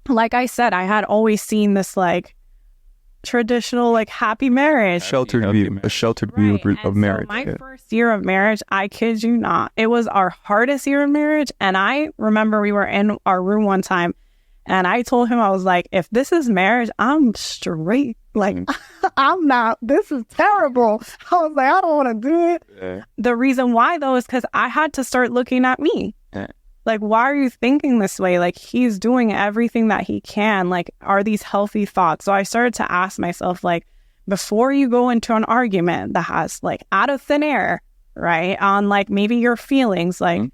like I said, I had always seen this like traditional like happy marriage, a sheltered view of marriage. So my first year of marriage, I kid you not, it was our hardest year of marriage. And I remember we were in our room one time and I told him, I was like, if this is marriage, I'm straight. Like, I'm not, this is terrible. I was like, I don't want to do it. Yeah. The reason why though is because I had to start looking at me. Yeah. Like, why are you thinking this way? Like, he's doing everything that he can. Like, are these healthy thoughts? So I started to ask myself, like, before you go into an argument that has, like, out of thin air, right? On, like, maybe your feelings, like,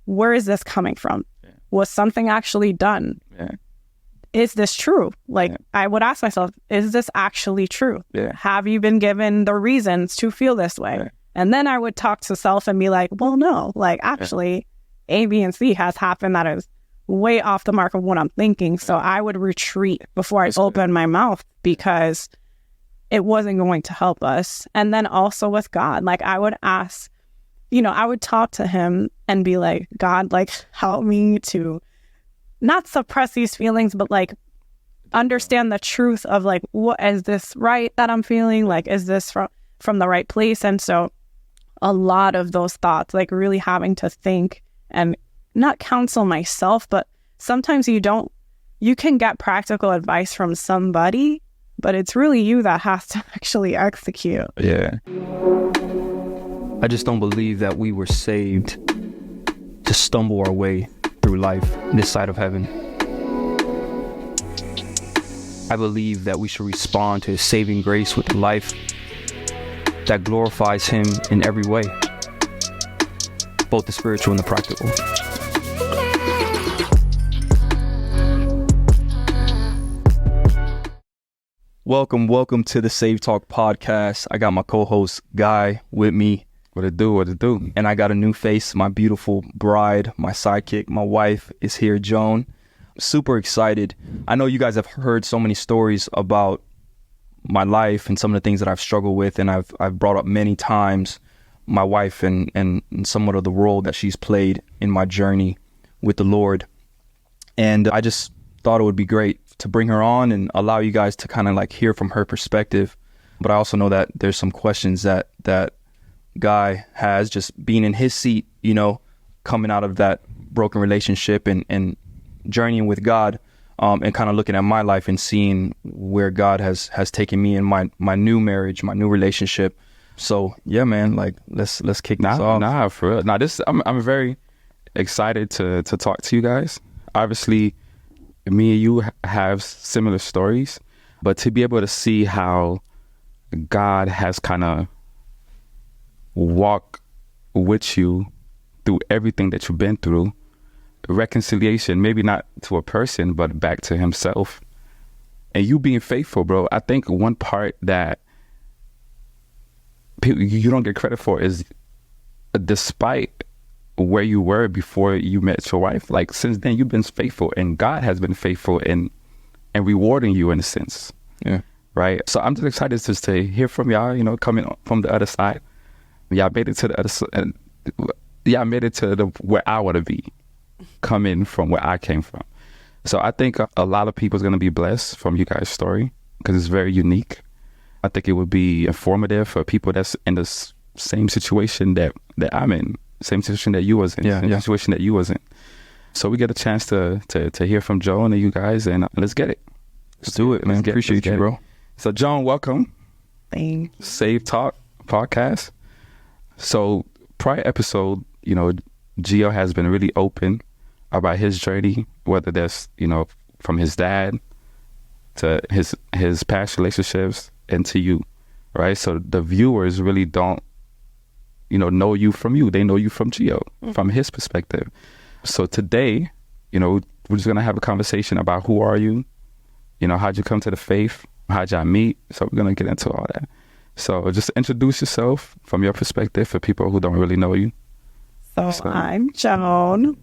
where is this coming from? Yeah. Was something actually done? Yeah. Is this true? Like, I would ask myself, is this actually true? Yeah. Have you been given the reasons to feel this way? Yeah. And then I would talk to self and be like, well, no, like, actually... A, B, and C has happened that is way off the mark of what I'm thinking. So I would retreat before I open my mouth because it wasn't going to help us. And then also with God, like I would ask, I would talk to him and be like, God, like help me to not suppress these feelings, but like understand the truth of like, what is this right that I'm feeling? Like, is this from the right place? And so a lot of those thoughts, like really having to think and not counsel myself, but sometimes you can get practical advice from somebody, but it's really you that has to actually execute. Yeah. I just don't believe that we were saved to stumble our way through life this side of heaven. I believe that we should respond to his saving grace with a life that glorifies him in every way. Both the spiritual and the practical. Welcome to the SavedTlk podcast. I got my co-host Guy with me. What it do? And I got a new face, my beautiful bride, my sidekick, my wife is here, Joan. Super excited. I know you guys have heard so many stories about my life and some of the things that I've struggled with, and I've brought up many times my wife and somewhat of the role that she's played in my journey with the Lord. And I just thought it would be great to bring her on and allow you guys to kind of like hear from her perspective. But I also know that there's some questions that Guy has, just being in his seat, coming out of that broken relationship and journeying with God, and kind of looking at my life and seeing where God has taken me in my new marriage, my new relationship. So yeah, man, like let's kick this off. For real. Now I'm very excited to talk to you guys. Obviously, me and you have similar stories, but to be able to see how God has kind of walked with you through everything that you've been through, reconciliation, maybe not to a person, but back to himself, and you being faithful, bro. I think one part that you don't get credit for is, despite where you were before you met your wife, like since then you've been faithful, and God has been faithful and rewarding you in a sense. Yeah. Right. So I'm just excited to hear from y'all, coming from the other side. Y'all made it to the other side. Y'all made it to where I want to be, coming from where I came from. So I think a lot of people's going to be blessed from you guys' story because it's very unique. I think it would be informative for people that's in the same situation that I'm in, same situation that you was in, situation that you was in. So we get a chance to hear from Joan and you guys, and let's get it. Let's do it, man. Appreciate you, bro. So Joan, welcome. Thank you. SavedTlk podcast. So prior episode, Gio has been really open about his journey, whether that's, from his dad to his past relationships and to you, right? So the viewers really don't, know you from you. They know you from Gio, from his perspective. So today, we're just going to have a conversation about who are you, how'd you come to the faith, how'd y'all meet? So we're going to get into all that. So just introduce yourself from your perspective for people who don't really know you. So I'm Joan.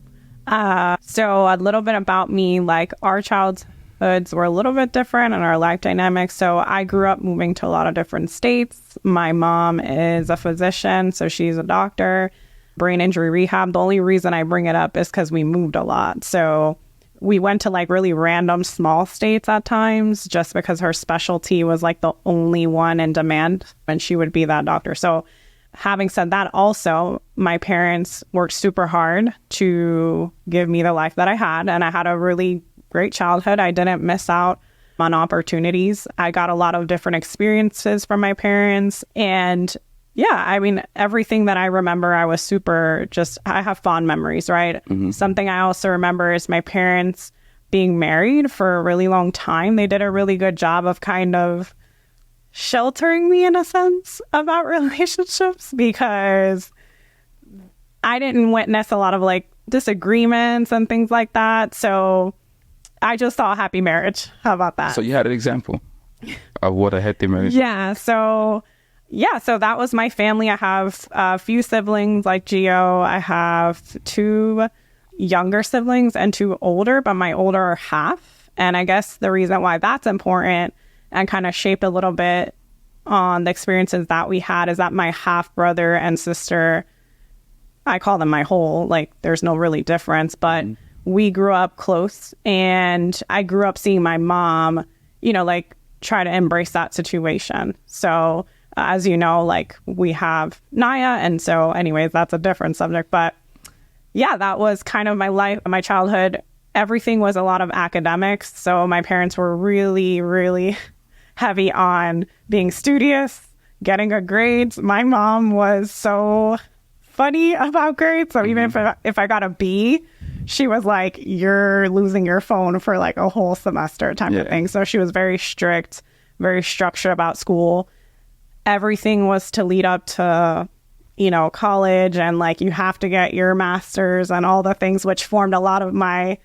So a little bit about me, like our childhoods were a little bit different and our life dynamics. So I grew up moving to a lot of different states. My mom is a physician, so she's a doctor, brain injury rehab. The only reason I bring it up is because we moved a lot. So we went to like really random small states at times just because her specialty was like the only one in demand and she would be that doctor. So having said that, also, my parents worked super hard to give me the life that I had. And I had a really great childhood. I didn't miss out on opportunities. I got a lot of different experiences from my parents. And yeah, I mean, everything that I remember, I was I have fond memories, right? Something I also remember is my parents being married for a really long time. They did a really good job of kind of sheltering me in a sense about relationships because I didn't witness a lot of like disagreements and things like that. So I just saw a happy marriage. How about that? So you had an example of what a healthy marriage. So that was my family. I have a few siblings like Gio. I have 2 younger siblings and 2 older, but my older are half. And I guess the reason why that's important and kind of shaped a little bit on the experiences that we had is that my half brother and sister, I call them my whole, like there's no really difference, but we grew up close and I grew up seeing my mom, like try to embrace that situation. So as you know, like we have Naya. And so anyways, that's a different subject. But yeah, that was kind of my life, my childhood. Everything was a lot of academics. So my parents were really, really heavy on being studious, getting good grades. My mom was so funny about grades. So even if I got a B, she was like, you're losing your phone for like a whole semester type of thing. So she was very strict, very structured about school. Everything was to lead up to, college and like you have to get your master's and all the things, which formed a lot of my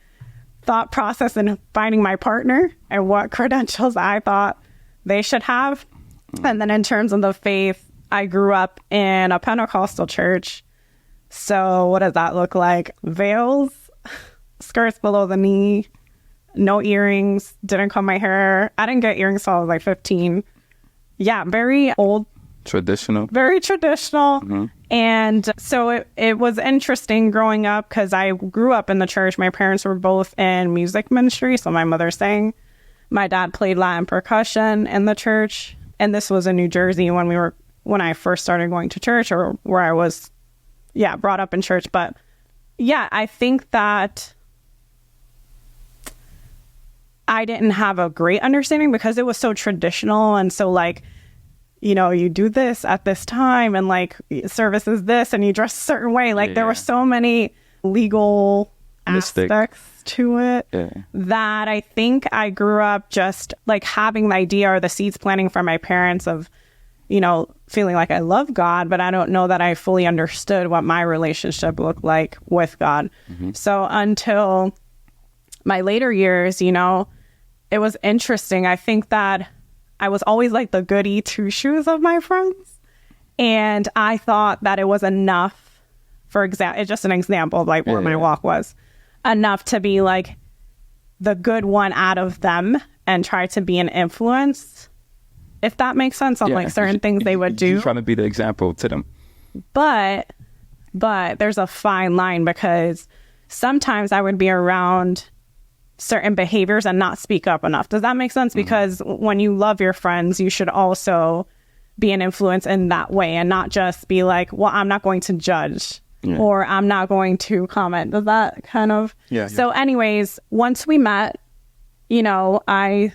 thought process in finding my partner and what credentials I thought they should have. And then in terms of the faith, I grew up in a Pentecostal church. So what does that look like? Veils, skirts below the knee, no earrings, didn't comb my hair. I didn't get earrings until I was like 15. Yeah, very old. Traditional. Very traditional. And so it was interesting growing up because I grew up in the church. My parents were both in music ministry. So my mother sang. My dad played Latin percussion in the church. And this was in New Jersey when I first started going to church or where I was, brought up in church. But yeah, I think that I didn't have a great understanding because it was so traditional and so like, you do this at this time and like service is this and you dress a certain way. Like there were so many legal aspects to it that I think I grew up just like having the idea or the seeds planting from my parents of, feeling like I love God, but I don't know that I fully understood what my relationship looked like with God. So until my later years, it was interesting. I think that I was always like the goody two shoes of my friends. And I thought that it was enough, for example, it's just an example of like where my walk was, enough to be like the good one out of them and try to be an influence, if that makes sense, on like certain things they would do. You're trying to be the example to them. But there's a fine line because sometimes I would be around certain behaviors and not speak up enough. Does that make sense? Because when you love your friends, you should also be an influence in that way and not just be like, well, I'm not going to judge or I'm not going to comment. Does that kind of... So anyways, once we met, I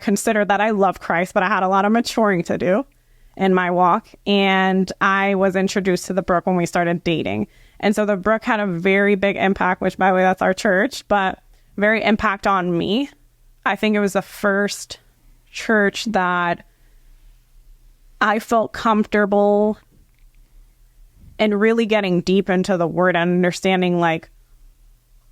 considered that I love Christ, but I had a lot of maturing to do in my walk. And I was introduced to the Brook when we started dating. And so the Brook had a very big impact, which by the way, that's our church, but very impact on me. I think it was the first church that I felt comfortable in really getting deep into the word and understanding like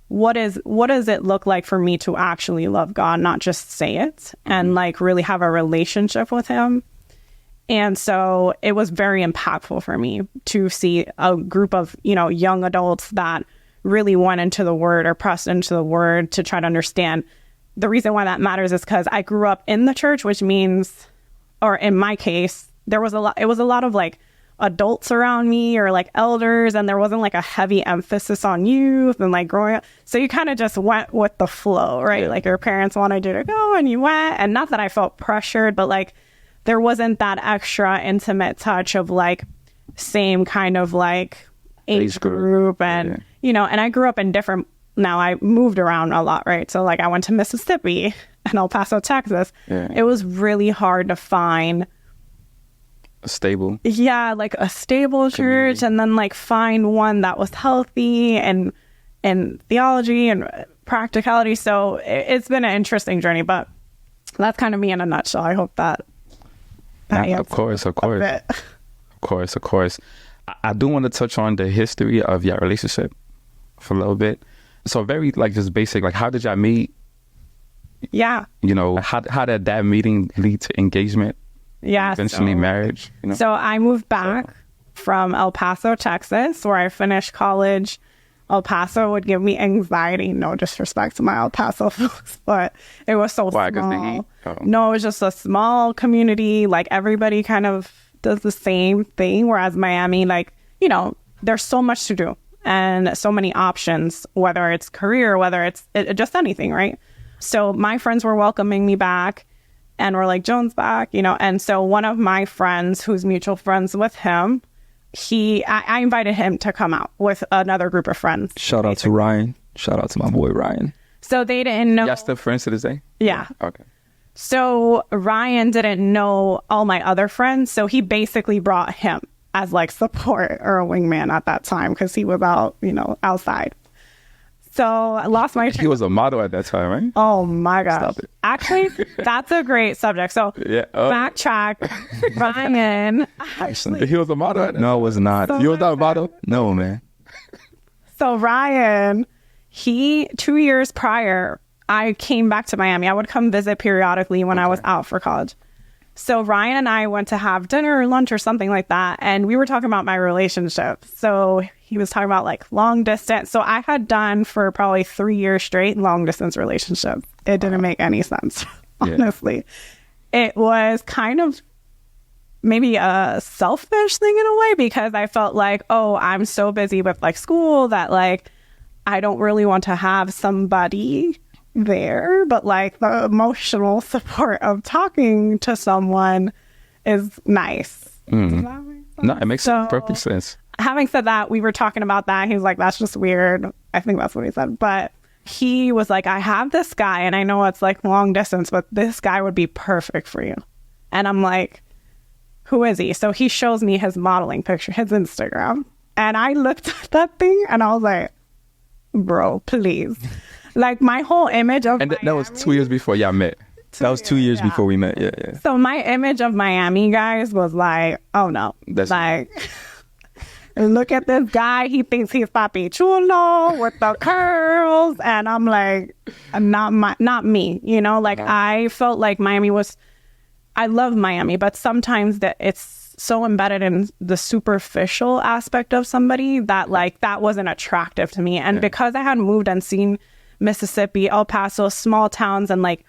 what does it look like for me to actually love God, not just say it and like really have a relationship with him. And so it was very impactful for me to see a group of, young adults that really went into the word or pressed into the word to try to understand. The reason why that matters is because I grew up in the church, which means, or in my case, it was a lot of like adults around me or like elders, and there wasn't like a heavy emphasis on youth and like growing up. So you kind of just went with the flow, right? Yeah. Like your parents wanted you to go and you went, and not that I felt pressured, but like there wasn't that extra intimate touch of like same kind of like age group. And, you know, and I grew up in different, now I moved around a lot, right? So like I went to Mississippi and El Paso, Texas. Yeah. It was really hard to find Stable. yeah, like a stable church, and then like find one that was healthy and theology and practicality. So it's been an interesting journey, but that's kind of me in a nutshell. I hope that Of course. a bit. Of course. I do want to touch on the history of your relationship for a little bit. So very like just basic, like how did y'all meet? Yeah. You know, how did that meeting lead to engagement? Yeah. Eventually marriage, you know? So I moved back from El Paso, Texas, where I finished college. El Paso would give me anxiety. No disrespect to my El Paso folks, but it was so Why? 'Cause they small. eat? Oh. No, it was just a small community. Like everybody kind of does the same thing. Whereas Miami, like, you know, there's so much to do and so many options, whether it's career, whether it's just anything, right? So my friends were welcoming me back. And we're like, Joan's back, you know. And so one of my friends, who's mutual friends with him, I invited him to come out with another group of friends. Shout out to Ryan. Shout out to my boy Ryan. So they didn't know. Y'all still friends to this day? Yeah. Okay. So Ryan didn't know all my other friends. So he basically brought him as like support or a wingman at that time because he was out, you know, outside. So I lost my He was a model at that time, right? Oh my gosh. Stop it. Actually, that's a great subject. So Yeah. backtrack. Ryan, actually. He was a model at that No, it was not. So You was not a model? No, man. So Ryan, 2 years prior, I came back to Miami. I would come visit periodically when I was out for college. So Ryan and I went to have dinner or lunch or something like that. And we were talking about my relationship. So he was talking about like long distance. So I had done for probably 3 years straight long distance relationships. It didn't make any sense, honestly. It was kind of maybe a selfish thing in a way because I felt like, oh, I'm so busy with like school that like I don't really want to have somebody there, but like the emotional support of talking to someone is nice. Does that make sense? No, it makes perfect sense. Having said that, we were talking about that. He was like, that's just weird. I think that's what he said. But he was like, I have this guy and I know it's like long distance, but this guy would be perfect for you. And I'm like, who is he? So he shows me his modeling picture, his Instagram. And I looked at that thing and I was like, bro, please. Like my whole image of And that was 2 years before y'all met. That was 2 years before we met. Yeah, yeah. So my image of Miami guys was like, oh no. That's like, look at this guy. He thinks he's Papi Chulo with the curls. And I'm like, not me, you know, like I felt like Miami was, I love Miami, but sometimes that it's so embedded in the superficial aspect of somebody that like, that wasn't attractive to me. And because I had moved and seen Mississippi, El Paso, small towns, and like,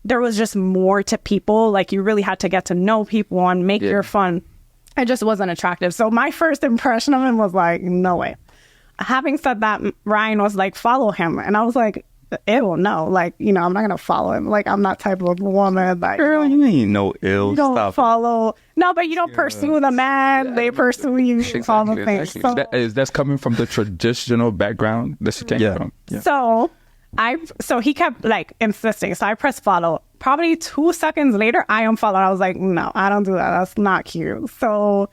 there was just more to people. Like you really had to get to know people and make your fun. It just wasn't attractive. So my first impression of him was like, no way. Having said that, Ryan was like, follow him. And I was like, ew, no. Like, you know, I'm not going to follow him. Like, I'm not type of woman. Like, Girl, you ain't no ill. you don't Stop it. follow. No, but you don't pursue the man. They pursue you. All the things. So, That's coming from the traditional background that she came from. Yeah. so he kept like insisting. So I pressed follow. Probably 2 seconds later, I unfollowed. I was like, no, I don't do that. That's not cute. So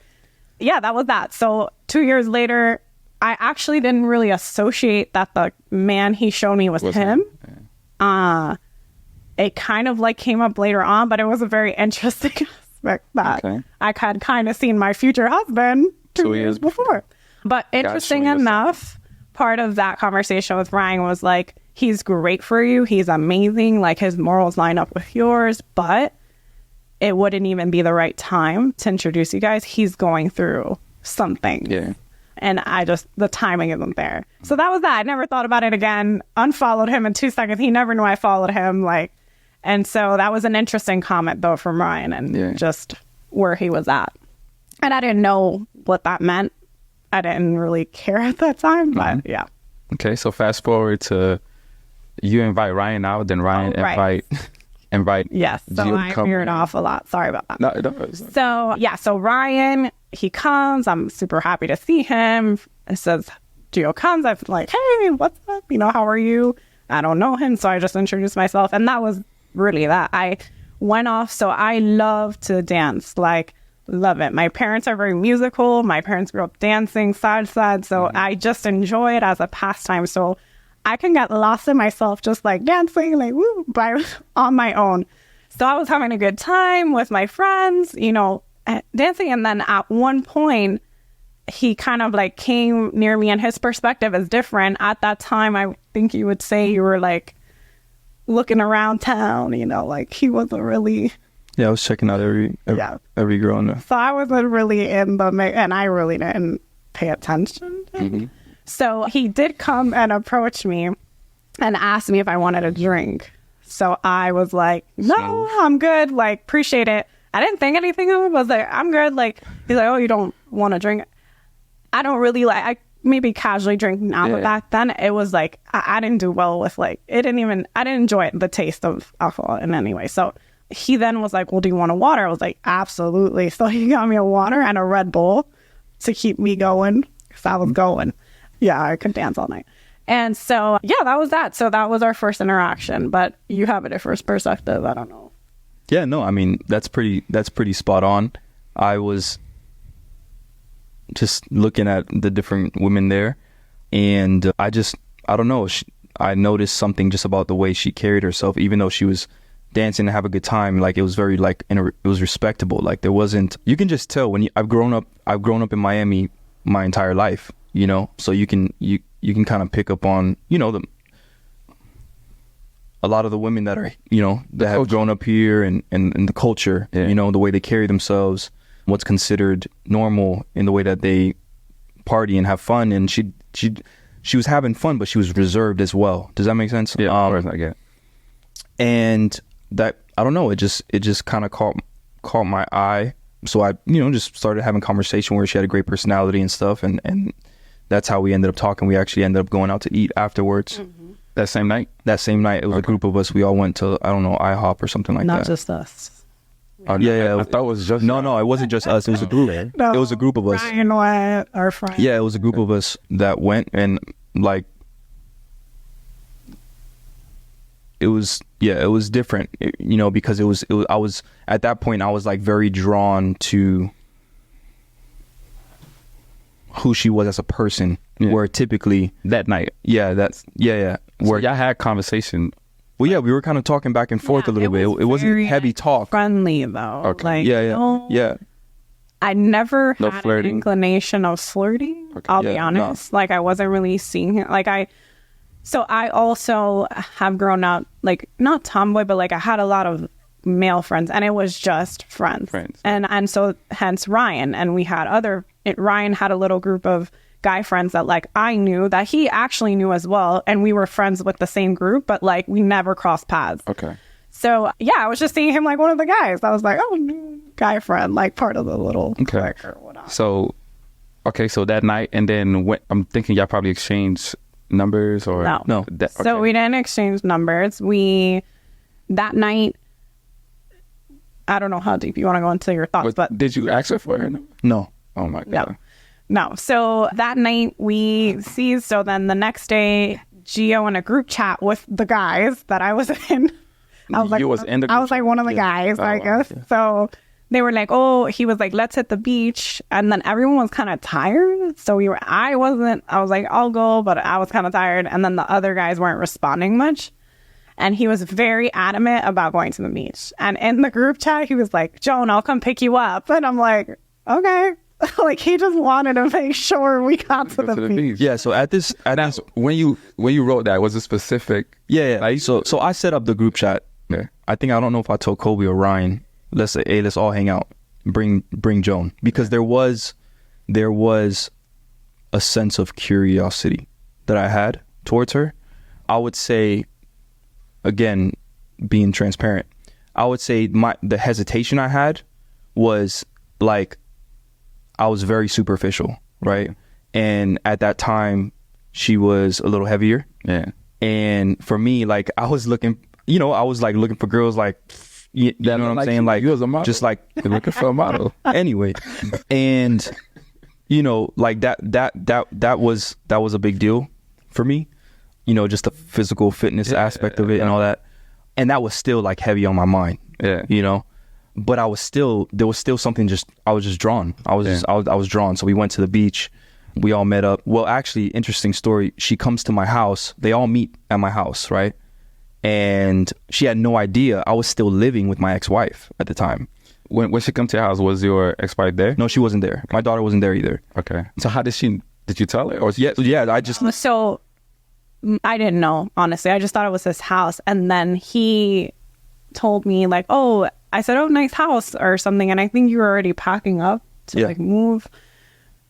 yeah, that was that. So 2 years later, I actually didn't really associate that the man he showed me was him. It kind of like came up later on, but it was a very interesting aspect that I had kind of seen my future husband 2 years before. But interesting enough, part of that conversation with Ryan was like, he's great for you. He's amazing. Like his morals line up with yours, but it wouldn't even be the right time to introduce you guys. He's going through something. Yeah. And the timing isn't there. So that was that. I never thought about it again. Unfollowed him in 2 seconds. He never knew I followed him. Like, and so that was an interesting comment though from Ryan and just where he was at. And I didn't know what that meant. I didn't really care at that time, but yeah. Okay, so fast forward to you invite Ryan out, then Ryan invite Yes, so Gio to I come. veered off a lot. Sorry about that. No, it's- So Ryan, he comes. I'm super happy to see him. It says Gio comes. I'm like, hey, what's up? How are you? I don't know him, so I just introduced myself, and that was really that. I went off. So I love to dance, like love it. My parents are very musical. My parents grew up dancing side to side, so I just enjoy it as a pastime. So I can get lost in myself, just like dancing, like woo, on my own. So I was having a good time with my friends, dancing. And then at one point, he kind of like came near me, and his perspective is different. At that time, I think you would say you were like looking around town, like he wasn't really. Yeah, I was checking out every girl in there. So I wasn't really in the mix, and I really didn't pay attention. So he did come and approach me and asked me if I wanted a drink. So I was like, no, I'm good. Like, appreciate it. I didn't think anything of it. I was like, I'm good. Like, he's like, oh, you don't want to drink? I don't really I maybe casually drink now, but back then it was like, I didn't do well with I didn't enjoy the taste of alcohol in any way. So he then was like, well, do you want a water? I was like, absolutely. So he got me a water and a Red Bull to keep me going, because I was going. Yeah, I could dance all night. And so, yeah, that was that. So that was our first interaction. But you have a different perspective. I don't know. Yeah, no, I mean, that's pretty spot on. I was just looking at the different women there, and I don't know. I noticed something just about the way she carried herself, even though she was dancing to have a good time. Like, it was very it was respectable. Like, there wasn't, you can just tell when I've grown up in Miami my entire life. So you can kind of pick up on, a lot of the women that are, that have grown up here and the culture, the way they carry themselves, what's considered normal in the way that they party and have fun. And she was having fun, but she was reserved as well. Does that make sense? Yeah, of course I get it. And that, I don't know, it just kind of caught my eye. So I, just started having conversation where she had a great personality and stuff. And that's how we ended up talking. We actually ended up going out to eat afterwards. That same night? That same night. It was a group of us. We all went to, I don't know, IHOP or something like that. Not just us. Yeah. I thought it was just... No, it wasn't just us. It was a group. No, it was a group of us. Ryan went, our friend. Yeah, it was a group of us that went, and it was different, because I was at that point, I was very drawn to who she was as a person, where typically that night. Where y'all had conversation. Well, yeah, we were kind of talking back and forth a little bit. It wasn't heavy talk. Friendly though. Okay. Yeah. I never had flirting. an inclination of flirting. Okay. I'll be honest. No. I wasn't really seeing him. So I also have grown up, not tomboy, but I had a lot of male friends, and it was just friends. And so hence Ryan, and we had Ryan had a little group of guy friends that I knew that he actually knew as well, and we were friends with the same group, but we never crossed paths. Okay. So yeah, I was just seeing him one of the guys. I was like, oh, new guy friend, part of the little clique or whatnot. So that night, and then I'm thinking y'all probably exchanged numbers or no. So we didn't exchange numbers. That night, I don't know how deep you want to go into your thoughts, but did you ask her for her number? No. Oh my God. No. So that night we see. So then the next day, Gio in a group chat with the guys that I was in. I was you was in the group I was one of the guys, I guess. Yeah. So they were he was let's hit the beach. And then everyone was kind of tired. So I was like, I'll go, but I was kind of tired. And then the other guys weren't responding much. And he was very adamant about going to the beach. And in the group chat, he was like, Joan, I'll come pick you up. And I'm like, okay. He just wanted to make sure we got to the beach. Yeah, so when you wrote that, was it specific? Yeah. So I set up the group chat. Yeah. I don't know if I told Kobe or Ryan, let's say, hey, let's all hang out. Bring Joan. Because there was a sense of curiosity that I had towards her. I would say, again, being transparent, I would say the hesitation I had was I was very superficial, right? And at that time, she was a little heavier. Yeah. And for me, like, I was looking, I was like looking for girls like, you know what I'm saying? Like, you was a model. just like You're looking for a model. anyway. And, like that was a big deal for me, just the physical fitness aspect of it and all that. And that was still like heavy on my mind, but there was still something I was just drawn. I was drawn. So we went to the beach. We all met up. Well, actually, interesting story. She comes to my house. They all meet at my house, right? And she had no idea I was still living with my ex-wife at the time. When she come to your house, was your ex-wife there? No, she wasn't there. My daughter wasn't there either. Okay. So how did you tell her? Or Yeah, I just... So I didn't know, honestly. I just thought it was his house. And then he told me like, oh, I said, oh, nice house or something. And I think you were already packing up to like move.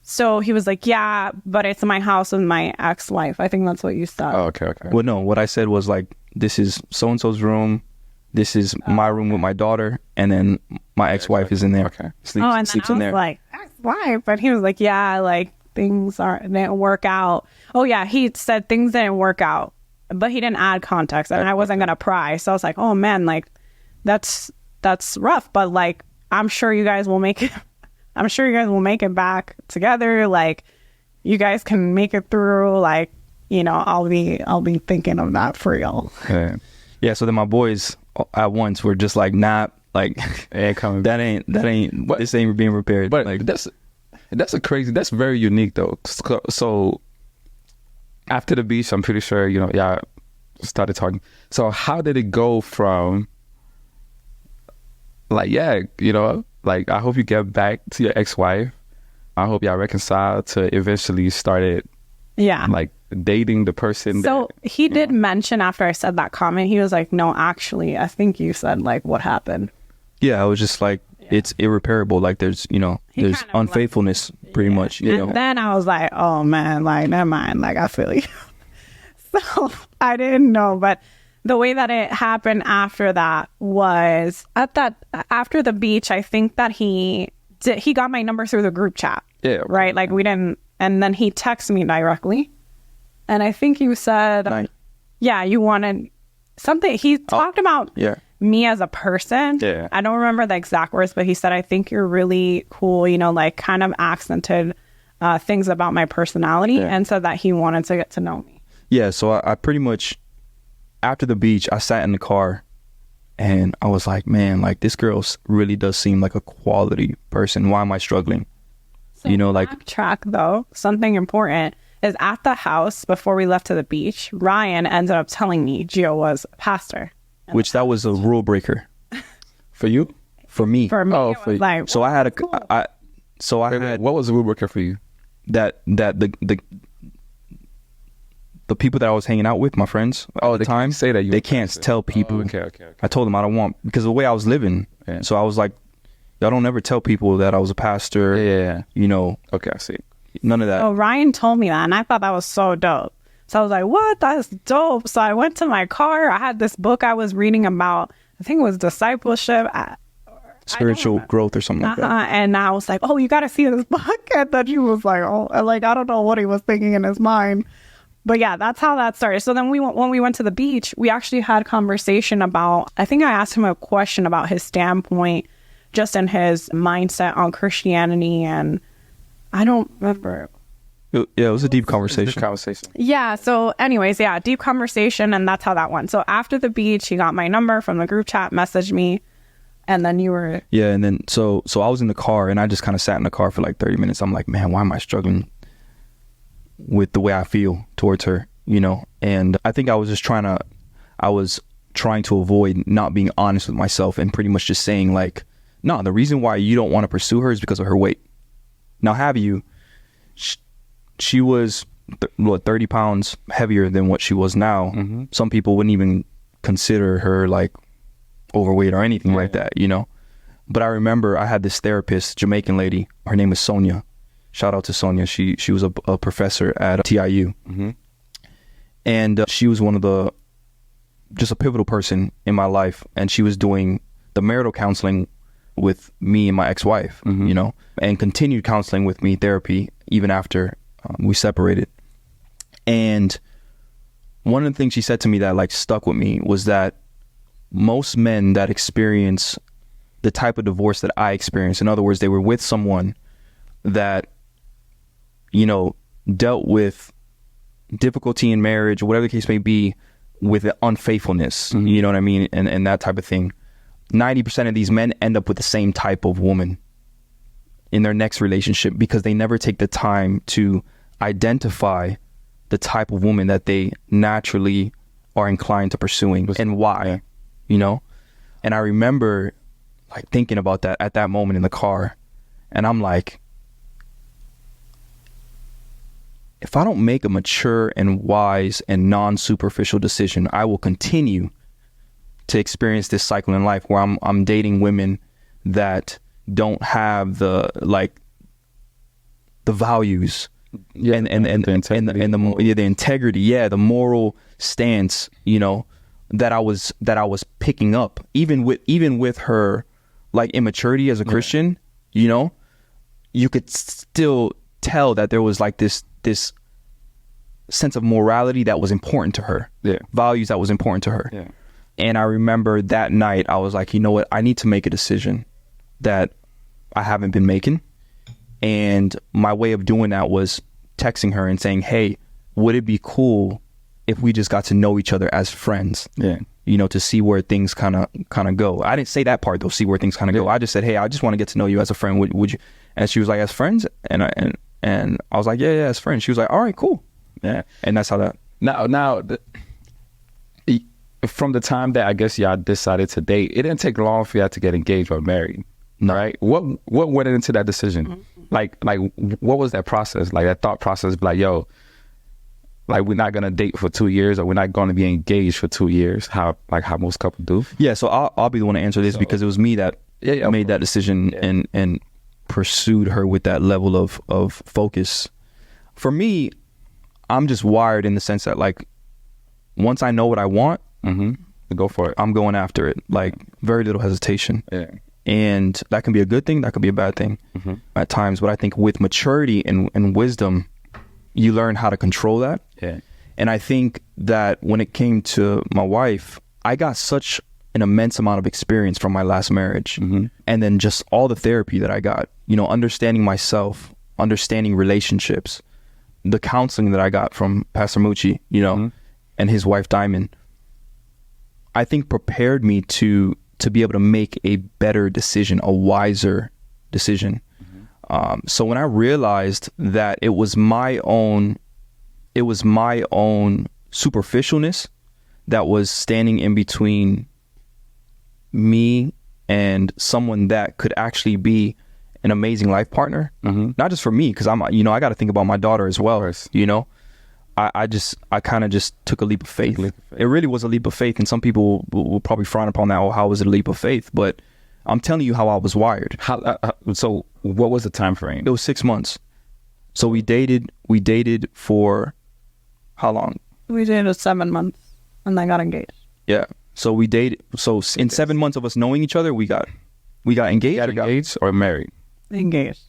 So he was like, yeah, but it's my house with my ex-wife. I think that's what you said. Oh, okay. Well, no, what I said was like, this is so-and-so's room. This is my room with my daughter. And then my ex-wife is in there. Okay. Sleeps in there. Like, ex-wife? But he was like, yeah, like things didn't work out. Oh yeah, he said things didn't work out, but he didn't add context, and I wasn't gonna pry. So I was like, oh man, like that's rough. But like, I'm sure you guys will make it. I'm sure you guys will make it back together. Like, you guys can make it through. Like, I'll be thinking of that for y'all. Yeah. So then my boys at once were just like, nah, like, coming. that ain't. This ain't being repaired. But like, that's very unique though. So after the beach, I'm pretty sure y'all started talking. So how did it go from like, like, I hope you get back to your ex-wife. I hope y'all reconcile to eventually started like dating the person. So he did mention after I said that comment, he was like, no, actually, I think you said like what happened. Yeah, I was just like, it's irreparable. Like there's, there's unfaithfulness pretty much. And then I was like, oh man, like never mind. Like I feel you. So I didn't know, but the way that it happened after that was after the beach, I think that he got my number through the group chat. Yeah. Right. Like we didn't, and then he texted me directly. And I think you said, yeah, you wanted something. He talked about me as a person. Yeah. I don't remember the exact words, but he said, I think you're really cool, like kind of accented things about my personality and said that he wanted to get to know me. Yeah. So I pretty much, after the beach, I sat in the car and I was like, man, like this girl really does seem like a quality person. Why am I struggling? So backtrack though, something important is at the house before we left to the beach, Ryan ended up telling me Gio was a pastor. Which that was a rule breaker. For you? For me. For me. Oh, it was like, so I had cool. What was the rule breaker for you? That the people that I was hanging out with, my friends, at the time, say that they can't tell people. Oh, okay. I told them I don't want, because of the way I was living. Yeah. So I was like, y'all don't ever tell people that I was a pastor. Yeah. Okay, I see. None of that. Oh, Ryan told me that, and I thought that was so dope. So I was like, what? That's dope. So I went to my car. I had this book I was reading about, I think it was discipleship. Spiritual growth or something like that. And I was like, oh, you got to see this book. And then he was like, oh, like, I don't know what he was thinking in his mind. But yeah, that's how that started. So then when we went to the beach, we actually had conversation about, I think I asked him a question about his standpoint, just in his mindset on Christianity. And I don't remember. Yeah, it was a deep conversation. Yeah. So anyways, deep conversation. And that's how that went. So after the beach, he got my number from the group chat, messaged me. And then you were... Yeah. And then, so I was in the car and I just kind of sat in the car for like 30 minutes. I'm like, man, why am I struggling with the way I feel towards her, And I think I was trying to avoid not being honest with myself and pretty much just saying like, no, the reason why you don't want to pursue her is because of her weight. Now, have you... She was 30 pounds heavier than what she was now. Mm-hmm. Some people wouldn't even consider her like overweight or anything like that, But I remember I had this therapist, Jamaican lady. Her name is Sonia. Shout out to Sonia. She was a professor at TIU. Mm-hmm. And she was just a pivotal person in my life. And she was doing the marital counseling with me and my ex-wife, you know, and continued counseling with me, therapy, even after we separated. And one of the things she said to me that like stuck with me was that most men that experience the type of divorce that I experienced, in other words, they were with someone that, you know, dealt with difficulty in marriage or whatever the case may be, with unfaithfulness, you know what I mean, and that type of thing. 90% of these men end up with the same type of woman in their next relationship because they never take the time to identify the type of woman that they naturally are inclined to pursuing and why, you know? And I remember like thinking about that at that moment in the car, and I'm like, if I don't make a mature and wise and non-superficial decision, I will continue to experience this cycle in life where I'm dating women that don't have the values and the integrity, the moral stance, you know, that I was picking up, even with her like immaturity as a Christian, you know, you could still tell that there was like this sense of morality that was important to her, values that was important to her. Yeah. And I remember that night I was like, you know what, I need to make a decision that I haven't been making. And my way of doing that was texting her and saying, hey, would it be cool if we just got to know each other as friends? Yeah. You know, to see where things kind of go. I didn't say that part though, see where things kind of go. I just said, hey, I just want to get to know you as a friend. Would you? And she was like, as friends? And I was like, yeah, as friends. She was like, all right, cool. Yeah. And that's how that. Now, from the time that I guess y'all decided to date, it didn't take long for y'all to get engaged or married. No. Right? What went into that decision? Mm-hmm. Like what was that process? Like that thought process, like, yo, like we're not gonna date for 2 years, or we're not gonna be engaged for 2 years, how most couples do. Yeah, so I'll be the one to answer this because it was me that made that decision and pursued her with that level of focus. For me, I'm just wired in the sense that like once I know what I want, go for it. I'm going after it. Like very little hesitation. Yeah. And that can be a good thing, that could be a bad thing at times. But I think with maturity and wisdom, you learn how to control that. Yeah. And I think that when it came to my wife, I got such an immense amount of experience from my last marriage. And then just all the therapy that I got, you know, understanding myself, understanding relationships, the counseling that I got from Pastor Mucci, you know, and his wife Diamond, I think prepared me to be able to make a better decision, a wiser decision. So when I realized that it was my own superficialness that was standing in between me and someone that could actually be an amazing life partner, not just for me, because I got to think about my daughter as well. You know, I kind of just took a leap of faith. It really was a leap of faith, and some people will probably frown upon that. Oh, how was it a leap of faith? But I'm telling you how I was wired. So what was the time frame? It was 6 months. So we dated for how long? We dated 7 months and then got engaged. Yeah. So we dated. So in 7 months of us knowing each other, we got engaged. Got engaged or married? Engaged.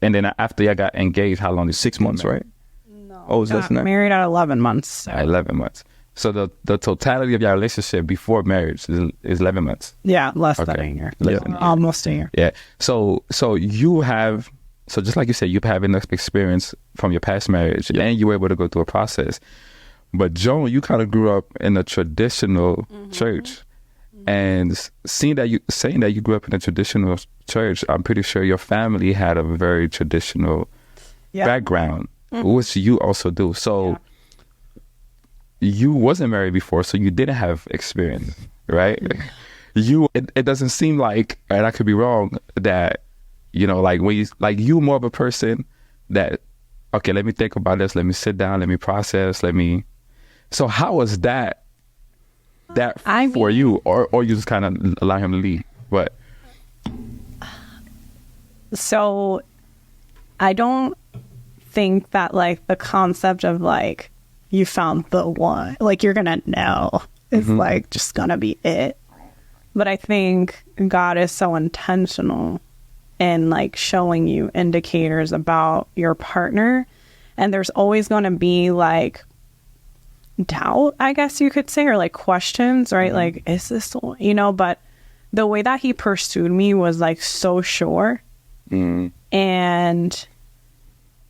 And then after y'all got engaged, how long? 6 months, right? No. Oh, was that married at 11 months. So. 11 months. So the totality of your relationship before marriage is 11 months. Yeah, less than a year. Almost a year. Yeah. So you have, so just like you said, you have enough experience from your past marriage, and you were able to go through a process. But Joan, you kind of grew up in a traditional church, and saying that you grew up in a traditional church, I'm pretty sure your family had a very traditional background, which you also do. So you wasn't married before, so you didn't have experience, right? It doesn't seem like, and I could be wrong, that, you know, like when you more of a person that, okay, let me think about this, let me sit down, let me process, so how was that for you, or you just kind of allow him to lead? But so I don't think that like the concept of like you found the one, like you're gonna know, is like just gonna be it. But I think God is so intentional in like showing you indicators about your partner. And there's always going to be like doubt, I guess you could say, or like questions, right? Like, is this, but the way that he pursued me was like so sure. And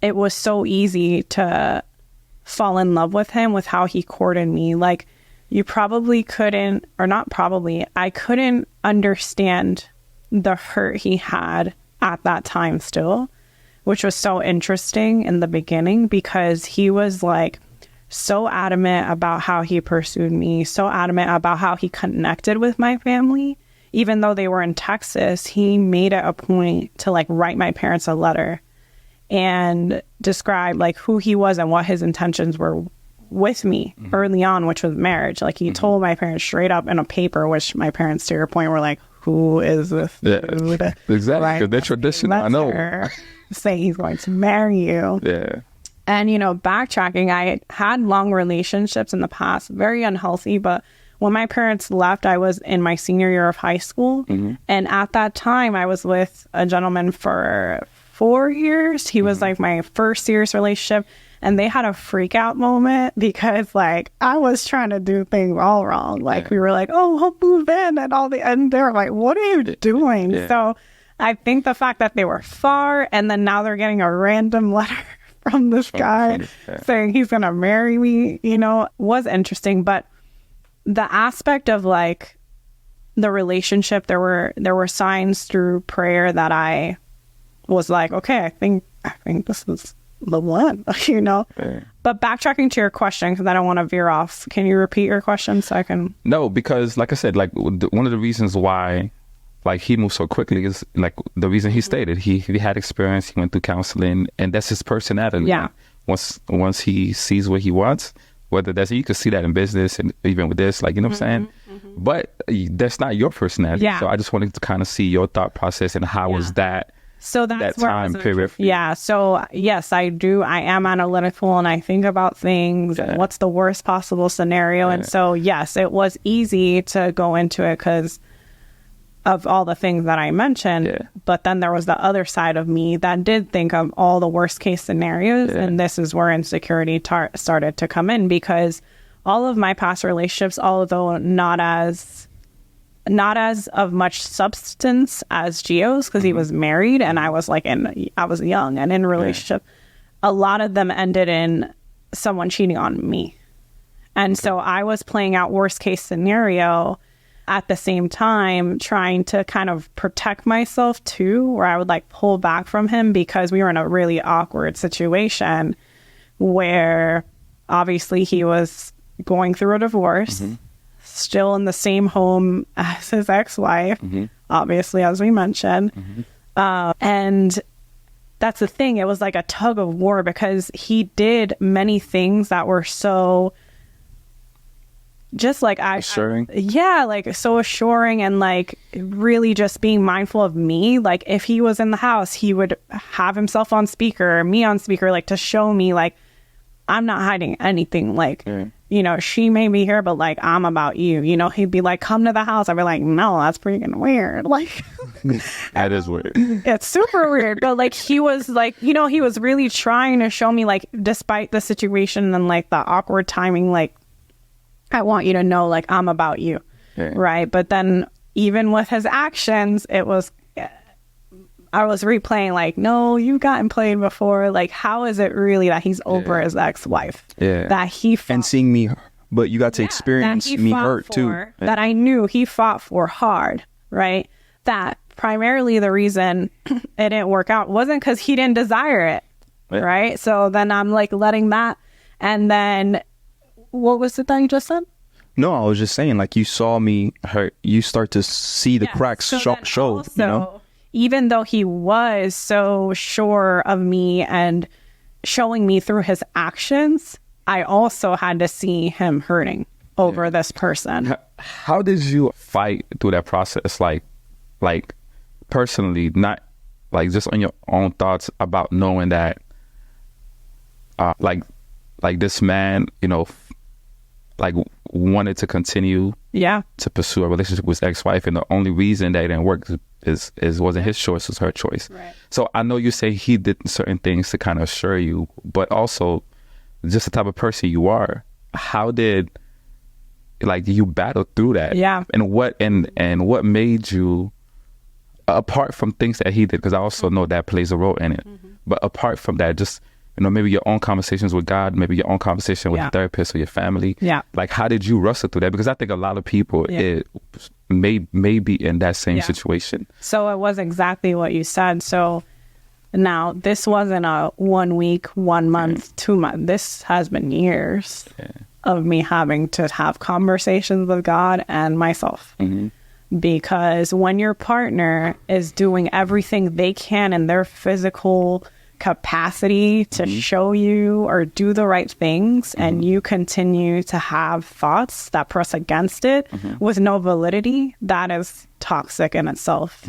it was so easy to fall in love with him, with how he courted me. Like, you probably couldn't, or not probably, I couldn't understand the hurt he had at that time still, which was so interesting in the beginning, because he was like so adamant about how he pursued me, so adamant about how he connected with my family. Even though they were in Texas, he made it a point to like write my parents a letter and describe like who he was and what his intentions were with me early on, which was marriage. Like, he told my parents straight up in a paper, which my parents, to your point, were like, who is this dude? Exactly, Right? because they're traditional. I know. Say he's going to marry you. Yeah. And, backtracking, I had long relationships in the past, very unhealthy, but when my parents left, I was in my senior year of high school. And at that time, I was with a gentleman for 4 years. He was like my first serious relationship. And they had a freak out moment because like I was trying to do things all wrong. Like we were like, oh, we'll move in and they're like, what are you doing? Yeah. So I think the fact that they were far and then now they're getting a random letter from this guy saying he's going to marry me, was interesting. But the aspect of like the relationship, there were signs through prayer that I was like, okay, I think this is the one, But backtracking to your question, because I don't want to veer off, can you repeat your question so I can? No, because like I said, like one of the reasons why like he moved so quickly is like the reason he stated he had experience, he went through counseling, and that's his personality. Yeah. Once he sees what he wants, whether that's, you could see that in business and even with this, like, what I'm saying? But that's not your personality. Yeah. So I just wanted to kind of see your thought process and how was that. So that's that where time period. Yeah. So yes, I do. I am analytical and I think about things and what's the worst possible scenario. And so, yes, it was easy to go into it because of all the things that I mentioned. Yeah. But then there was the other side of me that did think of all the worst case scenarios. Yeah. And this is where insecurity started to come in, because all of my past relationships, although not as of much substance as Gio's, because he was married and I was I was young and in a relationship. A lot of them ended in someone cheating on me. And so I was playing out worst case scenario at the same time, trying to kind of protect myself too, where I would like pull back from him, because we were in a really awkward situation where obviously he was going through a divorce, still in the same home as his ex-wife, obviously, as we mentioned. And that's the thing. It was like a tug of war, because he did many things that were so just like assuring. Like so assuring, and like really just being mindful of me. Like if he was in the house, he would have himself on speaker, me on speaker, like to show me like I'm not hiding anything. Like, she may be here, but like, I'm about you. He'd be like, come to the house. I'd be like, no, that's freaking weird. Like, that is weird. It's super weird. But like, he was like, he was really trying to show me, like, despite the situation and like the awkward timing, like, I want you to know, like, I'm about you. Yeah. Right. But then even with his actions, I was replaying like, no, you've gotten played before. Like, how is it really that he's over his ex-wife? Yeah. That he fought, and seeing me, but you got to experience me hurt too. That I knew he fought for hard, right? That primarily the reason it didn't work out wasn't because he didn't desire it, right? So then I'm like letting that, and then what was it that you just said? No, I was just saying, like, you saw me hurt. You start to see the cracks show. Also, even though he was so sure of me and showing me through his actions, I also had to see him hurting over this person. How did you fight through that process? Like personally, not like just on your own thoughts about knowing that, like this man, like wanted to continue to pursue a relationship with his ex-wife, and the only reason that it didn't work is wasn't his choice, it was her choice. Right. So I know you say he did certain things to kind of assure you, but also just the type of person you are. How did you battle through that? Yeah. And what made you, apart from things that he did, because I also know that plays a role in it, but apart from that, just maybe your own conversations with God, maybe your own conversation with a therapist or your family. Yeah. Like, how did you wrestle through that? Because I think a lot of people it may be in that same situation. So it was exactly what you said. So now this wasn't a 1 week, 1 month, 2 months. This has been years of me having to have conversations with God and myself. Because when your partner is doing everything they can in their physical capacity to show you or do the right things, and you continue to have thoughts that press against it with no validity, that is toxic in itself.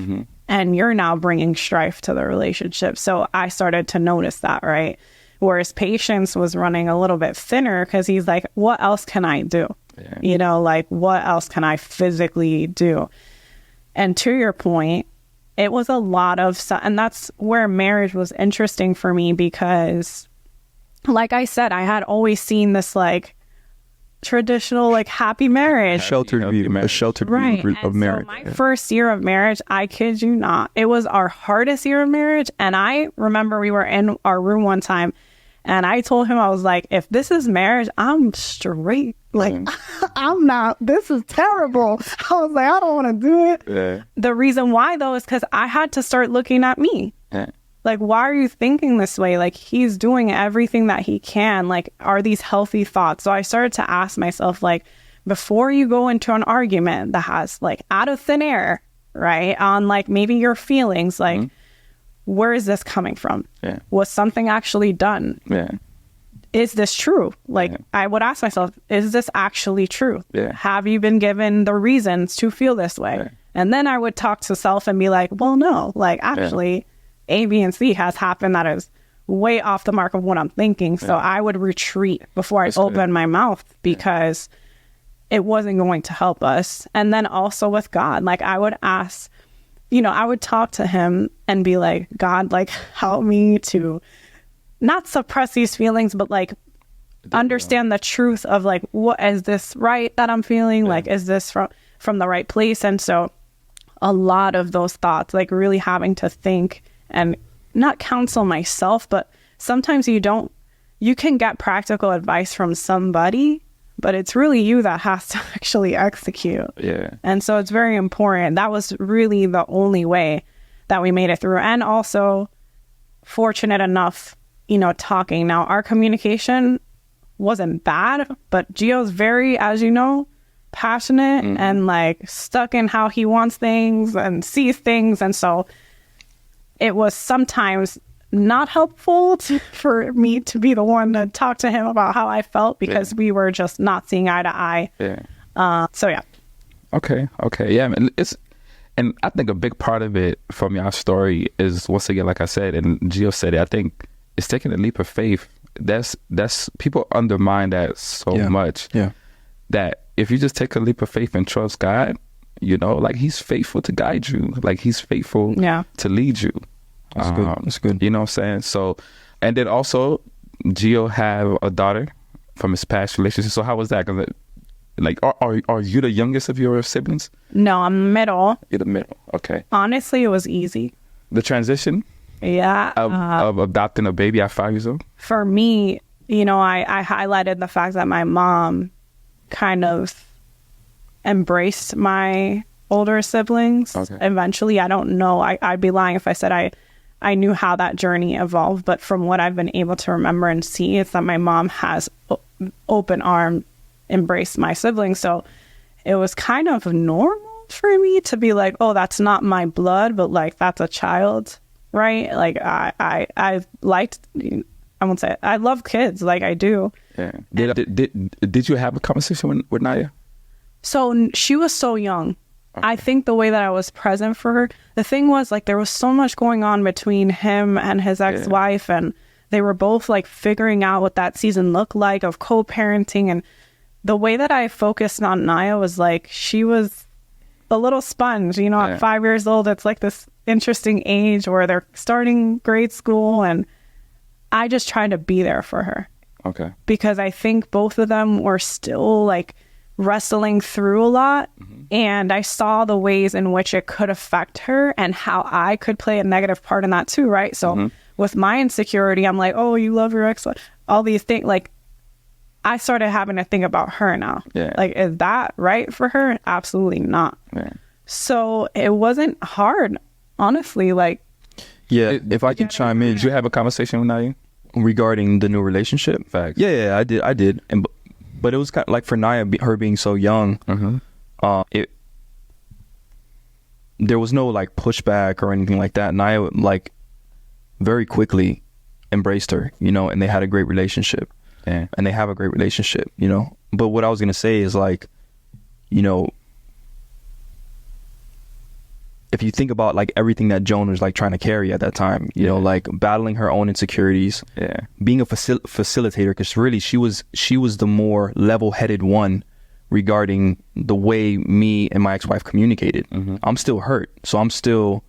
And you're now bringing strife to the relationship. So I started to notice that, right? Whereas patience was running a little bit thinner, because he's like, what else can I do? What else can I physically do? And to your point, it was a lot of, and that's where marriage was interesting for me, because like I said, I had always seen this traditional happy marriage. A sheltered view of marriage. So my first year of marriage, I kid you not, it was our hardest year of marriage. And I remember we were in our room one time, and I told him, I was like, if this is marriage, I'm straight. I'm not, this is terrible. I was like, I don't want to do it. Yeah. The reason why, though, is because I had to start looking at me. Yeah. Why are you thinking this way? He's doing everything that he can. Are these healthy thoughts? So I started to ask myself, before you go into an argument that has, out of thin air, right, on, maybe your feelings, where is this coming from? Yeah. Was something actually done? Yeah. Is this true? I would ask myself, is this actually true? Yeah. Have you been given the reasons to feel this way? Yeah. And then I would talk to self and be like, well, no, actually, A, B, and C has happened that is way off the mark of what I'm thinking. So I would retreat before I open my mouth, because it wasn't going to help us. And then also with God, I would ask, I would talk to him and be like, God, help me to not suppress these feelings, but understand the truth of what is this right that I'm feeling? Is this from the right place? And so a lot of those thoughts, really having to think and not counsel myself, but sometimes you can get practical advice from somebody, but it's really you that has to actually execute. Yeah. And so it's very important. That was really the only way that we made it through. And also fortunate enough, talking. Now, our communication wasn't bad, but Gio's very, as you know, passionate and stuck in how he wants things and sees things. And so it was sometimes not helpful for me to be the one to talk to him about how I felt, because we were just not seeing eye to eye. Yeah. So yeah. Okay. Yeah. And I think a big part of it from your story is, once again, like I said, and Gio said it, I think it's taking a leap of faith. That's people undermine that so much. Yeah. That if you just take a leap of faith and trust God, he's faithful to guide you. He's faithful to lead you. That's good. That's good. You know what I'm saying? So, and then also, Gio have a daughter from his past relationship. So how was that? 'Cause are you the youngest of your siblings? No, I'm the middle. You're the middle. Okay. Honestly, it was easy. The transition? Yeah. Of adopting a baby at 5 years old? For me, I highlighted the fact that my mom kind of embraced my older siblings. Okay. Eventually, I don't know. I'd be lying if I said I knew how that journey evolved. But from what I've been able to remember and see, it's that my mom has open arm embraced my siblings. So it was kind of normal for me to be like, oh, that's not my blood, but that's a child. Right? I liked, I won't say it. I love kids. I do. Yeah. Did you have a conversation with Naya? So she was so young. Okay. I think the way that I was present for her, the thing was there was so much going on between him and his ex-wife, and they were both figuring out what that season looked like of co-parenting, and the way that I focused on Naya was like, she was a little sponge, you know, at 5 years old, it's like this interesting age where they're starting grade school, and I just tried to be there for her. Okay. Because I think both of them were still like wrestling through a lot. And I saw the ways in which it could affect her and how I could play a negative part in that too, right? So with my insecurity, I'm like, oh, you love your ex, all these things. Like, I started having to think about her now. Yeah. Like, is that right for her? Absolutely not. Yeah. So it wasn't hard, honestly. Like, Yeah, if I can chime in Did you have a conversation with Naya? regarding the new relationship. Facts. Yeah, I did. And but it was kind of like for Naya, her being so young, there was no like pushback or anything like that. Naya like very quickly embraced her, you know, and they had a great relationship. Yeah. And they have a great relationship, you know. But what I was gonna say is like, you know, if you think about like everything that Joan was like trying to carry at that time, you know, like battling her own insecurities, being a facilitator, because really she was the more level-headed one regarding the way me and my ex-wife communicated. I'm still hurt, so I'm still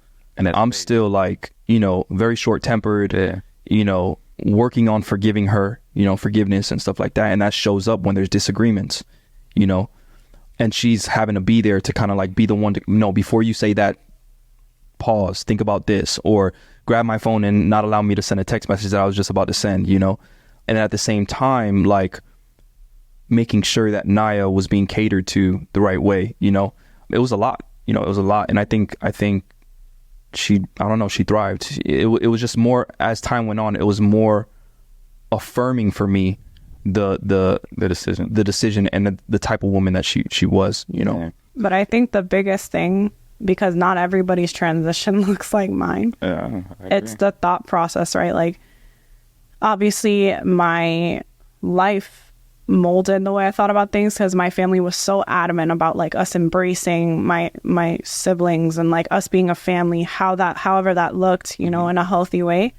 like, you know, very short-tempered, you know, working on forgiving her, you know, forgiveness and stuff like that, and that shows up when there's disagreements, you know, and she's having to be there to kind of like be the one to, no, before you say that, pause, think about this, or grab my phone and not allow me to send a text message that I was just about to send, you know. And at the same time, like making sure that Naya was being catered to the right way, you know. It was a lot, you know, it was a lot. And I think she, I don't know, she thrived. It was just more, as time went on, it was more affirming for me the decision and the type of woman that she was, you know. But I think the biggest thing, because not everybody's transition looks like mine. Yeah, it's the thought process, right? Like, obviously my life molded the way I thought about things because my family was so adamant about like us embracing my siblings and like us being a family, however that looked, you know, in a healthy way.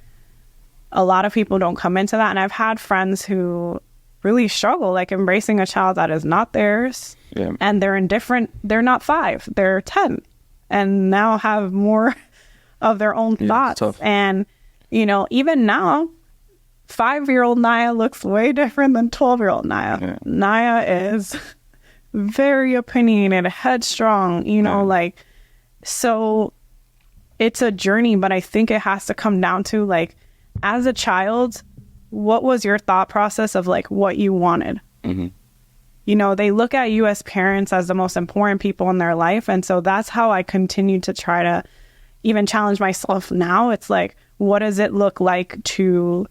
A lot of people don't come into that. And I've had friends who really struggle like embracing a child that is not theirs. Yeah. And they're not 5, they're 10. And now have more of their own thoughts. And, you know, even now, 5-year-old Naya looks way different than 12-year-old Naya. Yeah. Naya is very opinionated, headstrong, you know, like, so it's a journey, but I think it has to come down to like, as a child, what was your thought process of like what you wanted? You know, they look at you as parents as the most important people in their life. And so that's how I continue to try to even challenge myself now. It's like, what does it look like to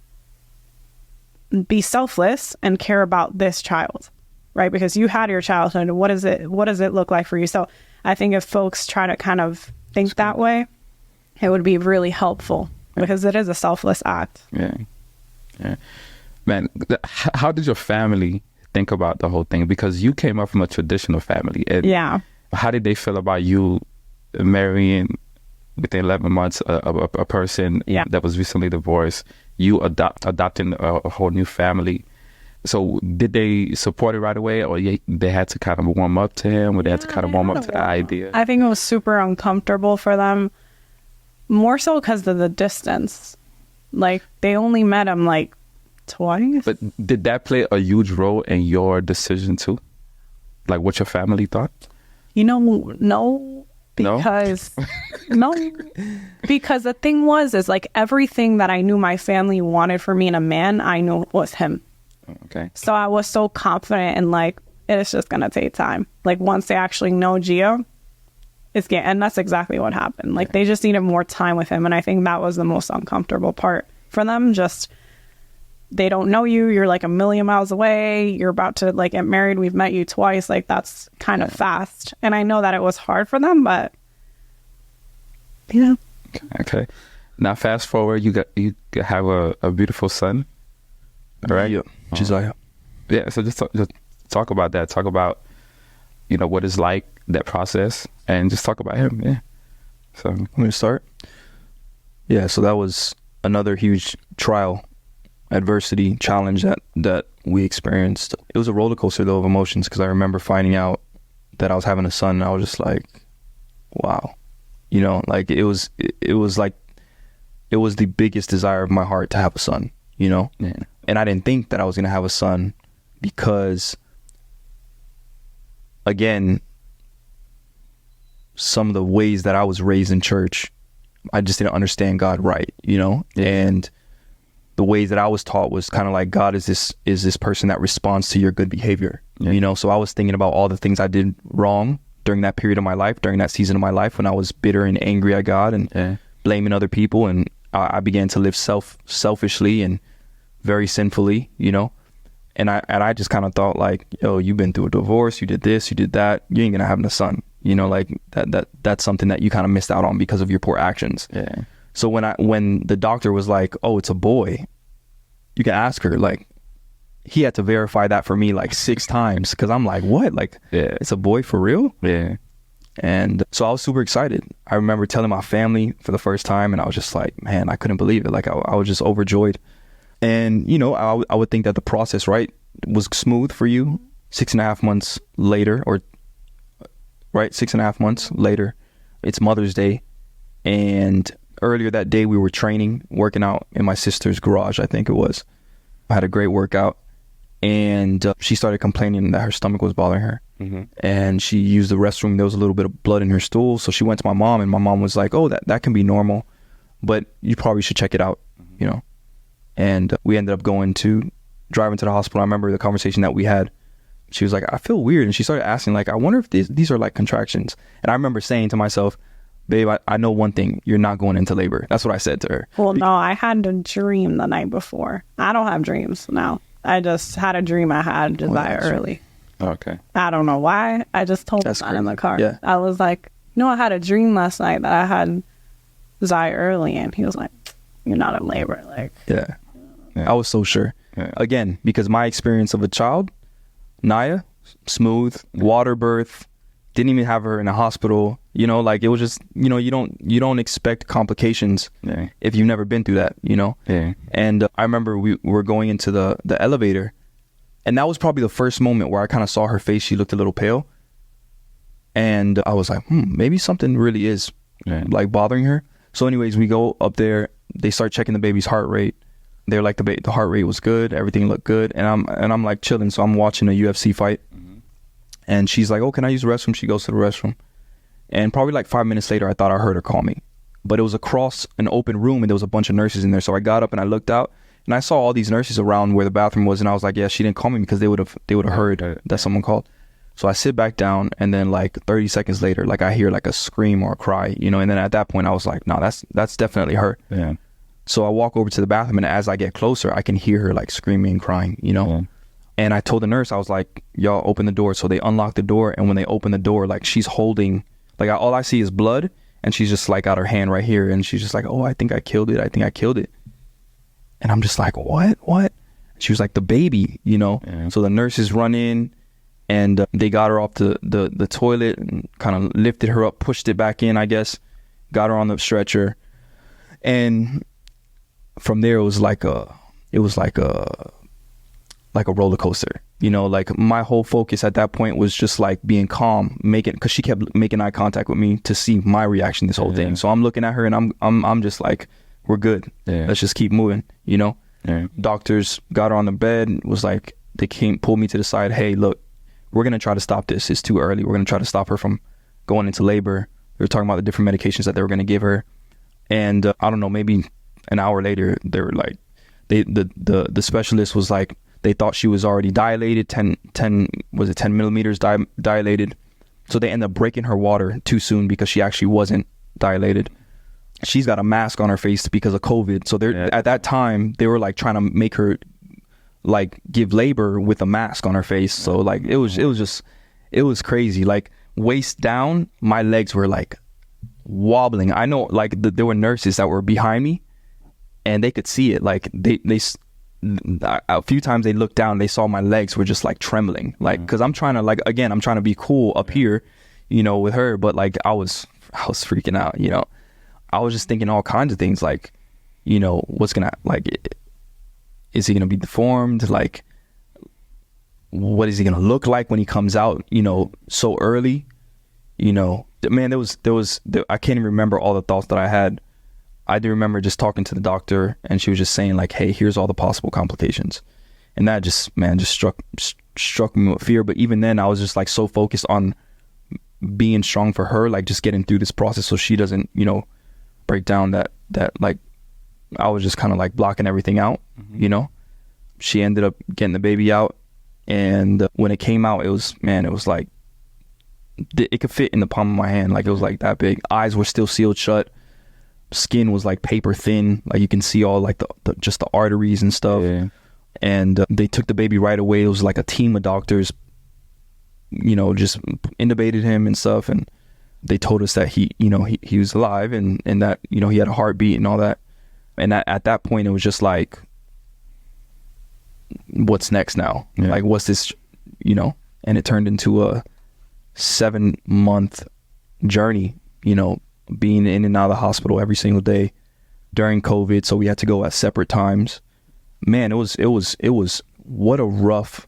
be selfless and care about this child, right? Because you had your childhood. What does it look like for you? So I think if folks try to kind of think that way, it would be really helpful because it is a selfless act. Yeah. Man, how did your family think about the whole thing? Because you came up from a traditional family. And how did they feel about you marrying within 11 months a person that was recently divorced, you adopting a whole new family? So did they support it right away, or they had to kind of warm up to him, or they had to kind of warm up to the idea? I think it was super uncomfortable for them, more so because of the distance. Like, they only met him like twice. But did that play a huge role in your decision too? Like what your family thought? You know, no. Because because the thing is like everything that I knew my family wanted for me in a man, I knew was him. Okay. So I was so confident in like, it's just going to take time. Like once they actually know Gio, and that's exactly what happened. Like they just needed more time with him. And I think that was the most uncomfortable part for them. Just, they don't know you. You're like a million miles away. You're about to like get married. We've met you twice. Like that's kind of fast. And I know that it was hard for them, but you know. Okay. Now fast forward, you have a beautiful son, right? Yeah. Josiah. Yeah. So just talk about that. Talk about, you know, what it's like, that process, and just talk about him. Yeah. So I'm going to start. Yeah. So that was another huge trial, adversity, challenge that we experienced. It was a roller coaster though of emotions, because I remember finding out that I was having a son, and I was just like, wow, you know, like it was like, it was the biggest desire of my heart to have a son, you know. Yeah. And I didn't think that I was going to have a son, because again, some of the ways that I was raised in church, I just didn't understand God right, you know. Yeah. And the ways that I was taught was kind of like, God is this person that responds to your good behavior, Yeah. you know. So I was thinking about all the things I did wrong during that period of my life, during that season of my life, when I was bitter and angry at God and blaming other people, and I began to live selfishly and very sinfully, you know. And I just kind of thought like, yo, you've been through a divorce, you did this, you did that, you ain't gonna have a son, you know, like that's something that you kind of missed out on because of your poor actions. Yeah. So when the doctor was like, oh, it's a boy, you can ask her, like, he had to verify that for me like 6 times, because I'm like, what? Like, it's a boy for real? Yeah. And so I was super excited. I remember telling my family for the first time, and I was just like, man, I couldn't believe it. Like, I was just overjoyed. And, you know, I would think that the process, right, was smooth for you. 6.5 months later, or, right, 6.5 months later, it's Mother's Day. And earlier that day, we were working out in my sister's garage, I think it was. I had a great workout. And she started complaining that her stomach was bothering her. Mm-hmm. And she used the restroom. There was a little bit of blood in her stool. So she went to my mom, and my mom was like, oh, that can be normal, but you probably should check it out, you know. And we ended up driving to the hospital. I remember the conversation that we had. She was like, I feel weird. And she started asking, like, I wonder if these are like contractions. And I remember saying to myself, babe, I know one thing. You're not going into labor. That's what I said to her. Well, no, I had a dream the night before. I don't have dreams now. I just had a dream I had desire early. Okay. I don't know why. I just told him that in the car. Yeah. I was like, I had a dream last night that I had desire early. And he was like, you're not in labor. Like, Yeah. I was so sure. Yeah. Again, because my experience of a child, Naya, smooth, water birth, didn't even have her in a hospital, you know, like it was just, you know, you don't expect complications if you've never been through that, you know. Yeah. And I remember we were going into the elevator, and that was probably the first moment where I kind of saw her face. She looked a little pale, and I was like, maybe something really is like bothering her. So anyways, we go up there, they start checking the baby's heart rate. They're like, the heart rate was good, everything looked good, and I'm like chilling. So I'm watching a UFC fight. And she's like, oh, can I use the restroom? She goes to the restroom. And probably like 5 minutes later, I thought I heard her call me. But it was across an open room, and there was a bunch of nurses in there. So I got up and I looked out, and I saw all these nurses around where the bathroom was. And I was like, yeah, she didn't call me, because they would have heard that someone called. So I sit back down, and then like 30 seconds later, like I hear like a scream or a cry, you know. And then at that point, I was like, no, that's definitely her. Yeah. So I walk over to the bathroom, and as I get closer, I can hear her like screaming and crying, you know. Yeah. And I told the nurse, I was like, y'all open the door. So they unlocked the door. And when they opened the door, like she's holding, like all I see is blood. And she's just like got her hand right here. And she's just like, oh, I think I killed it. And I'm just like, what? She was like, the baby, you know. Yeah. So the nurses run in, and they got her off the toilet and kind of lifted her up, pushed it back in, I guess. Got her on the stretcher. And from there, it was like a roller coaster, you know. Like my whole focus at that point was just like being calm, because she kept making eye contact with me to see my reaction to this whole thing. So I'm looking at her, and I'm just like, we're good. Yeah. Let's just keep moving, you know. Yeah. Doctors got her on the bed, was like, they pulled me to the side. Hey, look, we're gonna try to stop this. It's too early. We're gonna try to stop her from going into labor. They were talking about the different medications that they were gonna give her, and I don't know, maybe an hour later, they were like, the specialist was like, they thought she was already dilated, 10 millimeters dilated. So they ended up breaking her water too soon, because she actually wasn't dilated. She's got a mask on her face because of COVID. So at that time, they were like trying to make her like give labor with a mask on her face. So like it was crazy. Like waist down, my legs were like wobbling. I know like there were nurses that were behind me, and they could see it. Like they a few times they looked down, they saw my legs were just like trembling, like, because I'm trying to be cool up here, you know, with her, but like I was freaking out, you know. I was just thinking all kinds of things, like, you know, what's gonna, like, is he gonna be deformed? Like, what is he gonna look like when he comes out, you know, so early? You know, man, I can't even remember all the thoughts that I had. I do remember just talking to the doctor, and she was just saying like, hey, here's all the possible complications. And that just struck me with fear. But even then, I was just like so focused on being strong for her, like just getting through this process so she doesn't, you know, break down, that like I was just kind of like blocking everything out. You know, she ended up getting the baby out, and when it came out, it was like it could fit in the palm of my hand. Like it was like that big. Eyes were still sealed shut. Skin was like paper thin. Like you can see all like the just the arteries and stuff. Yeah. And they took the baby right away. It was like a team of doctors, you know, just intubated him and stuff. And they told us that he was alive, and that, you know, he had a heartbeat and all that. And at that point, it was just like, what's next now? Yeah. Like, what's this, you know? And it turned into a 7-month journey, you know, being in and out of the hospital every single day during COVID. So we had to go at separate times. Man, it was what a rough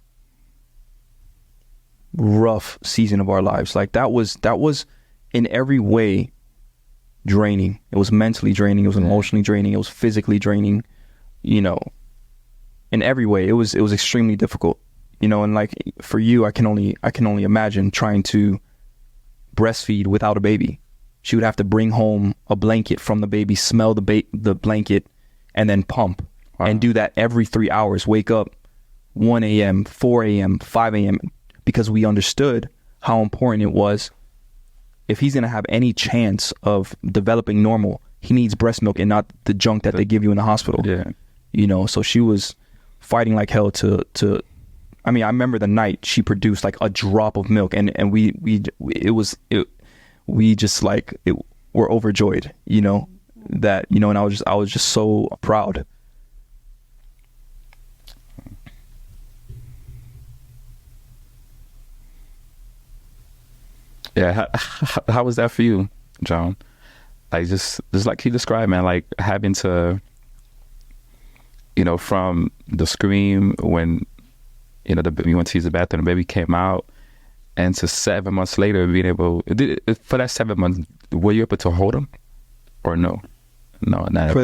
season of our lives. Like that was in every way draining. It was mentally draining. It was emotionally draining. It was physically draining, you know, in every way. It was extremely difficult, you know. And like for you, I can only imagine trying to breastfeed without a baby. She would have to bring home a blanket from the baby, smell the blanket, and then pump. Wow. And do that every 3 hours. Wake up 1 a.m., 4 a.m., 5 a.m. because we understood how important it was. If he's going to have any chance of developing normal, he needs breast milk and not the junk that they give you in the hospital. Yeah. You know, so she was fighting like hell to I mean, I remember the night she produced like a drop of milk, and we just like were overjoyed, you know, that, you know, and I was just so proud. Yeah, how was that for you, Joan? Like just like you described, man, like having to, you know, from the scream when, you know, you went to use the bathroom, the baby came out, and to 7 months later being able, for that 7 months, were you able to hold him or no? No, not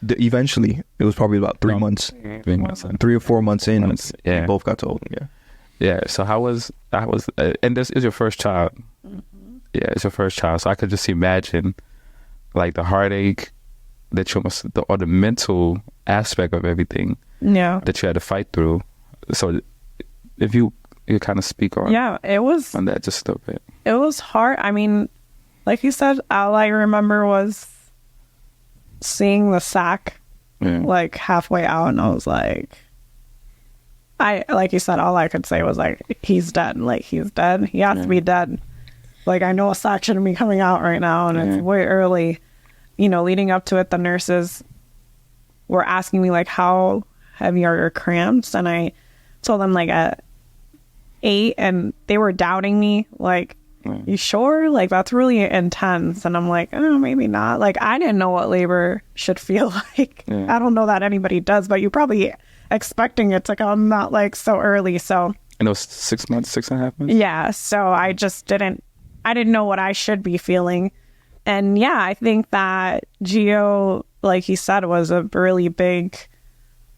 eventually. It was probably about 3 months. 3 months. 3 or 4 months in, yeah. We both got to hold him, yeah. Yeah, so how was and this is your first child. Mm-hmm. Yeah, it's your first child. So I could just imagine like the heartache that you must, or the mental aspect of everything that you had to fight through. So if you kind of speak on on that just a little bit. It was hard. I mean, like you said, all I remember was seeing the sack like halfway out, and I was like, like you said, all I could say was like, he's dead. Like, he's dead. He has to be dead. Like, I know a sack shouldn't be coming out right now, and it's way early. You know, leading up to it, the nurses were asking me like, how heavy are your cramps? And I told them like at 8, and they were doubting me. Like, you sure? Like, that's really intense. And I'm like, oh, maybe not. Like, I didn't know what labor should feel like. I don't know that anybody does, but you probably expecting it to come out like so early. So, and it was 6 months, 6.5 months. Yeah. So I just didn't know what I should be feeling. And yeah, I think that Gio, like he said, was a really big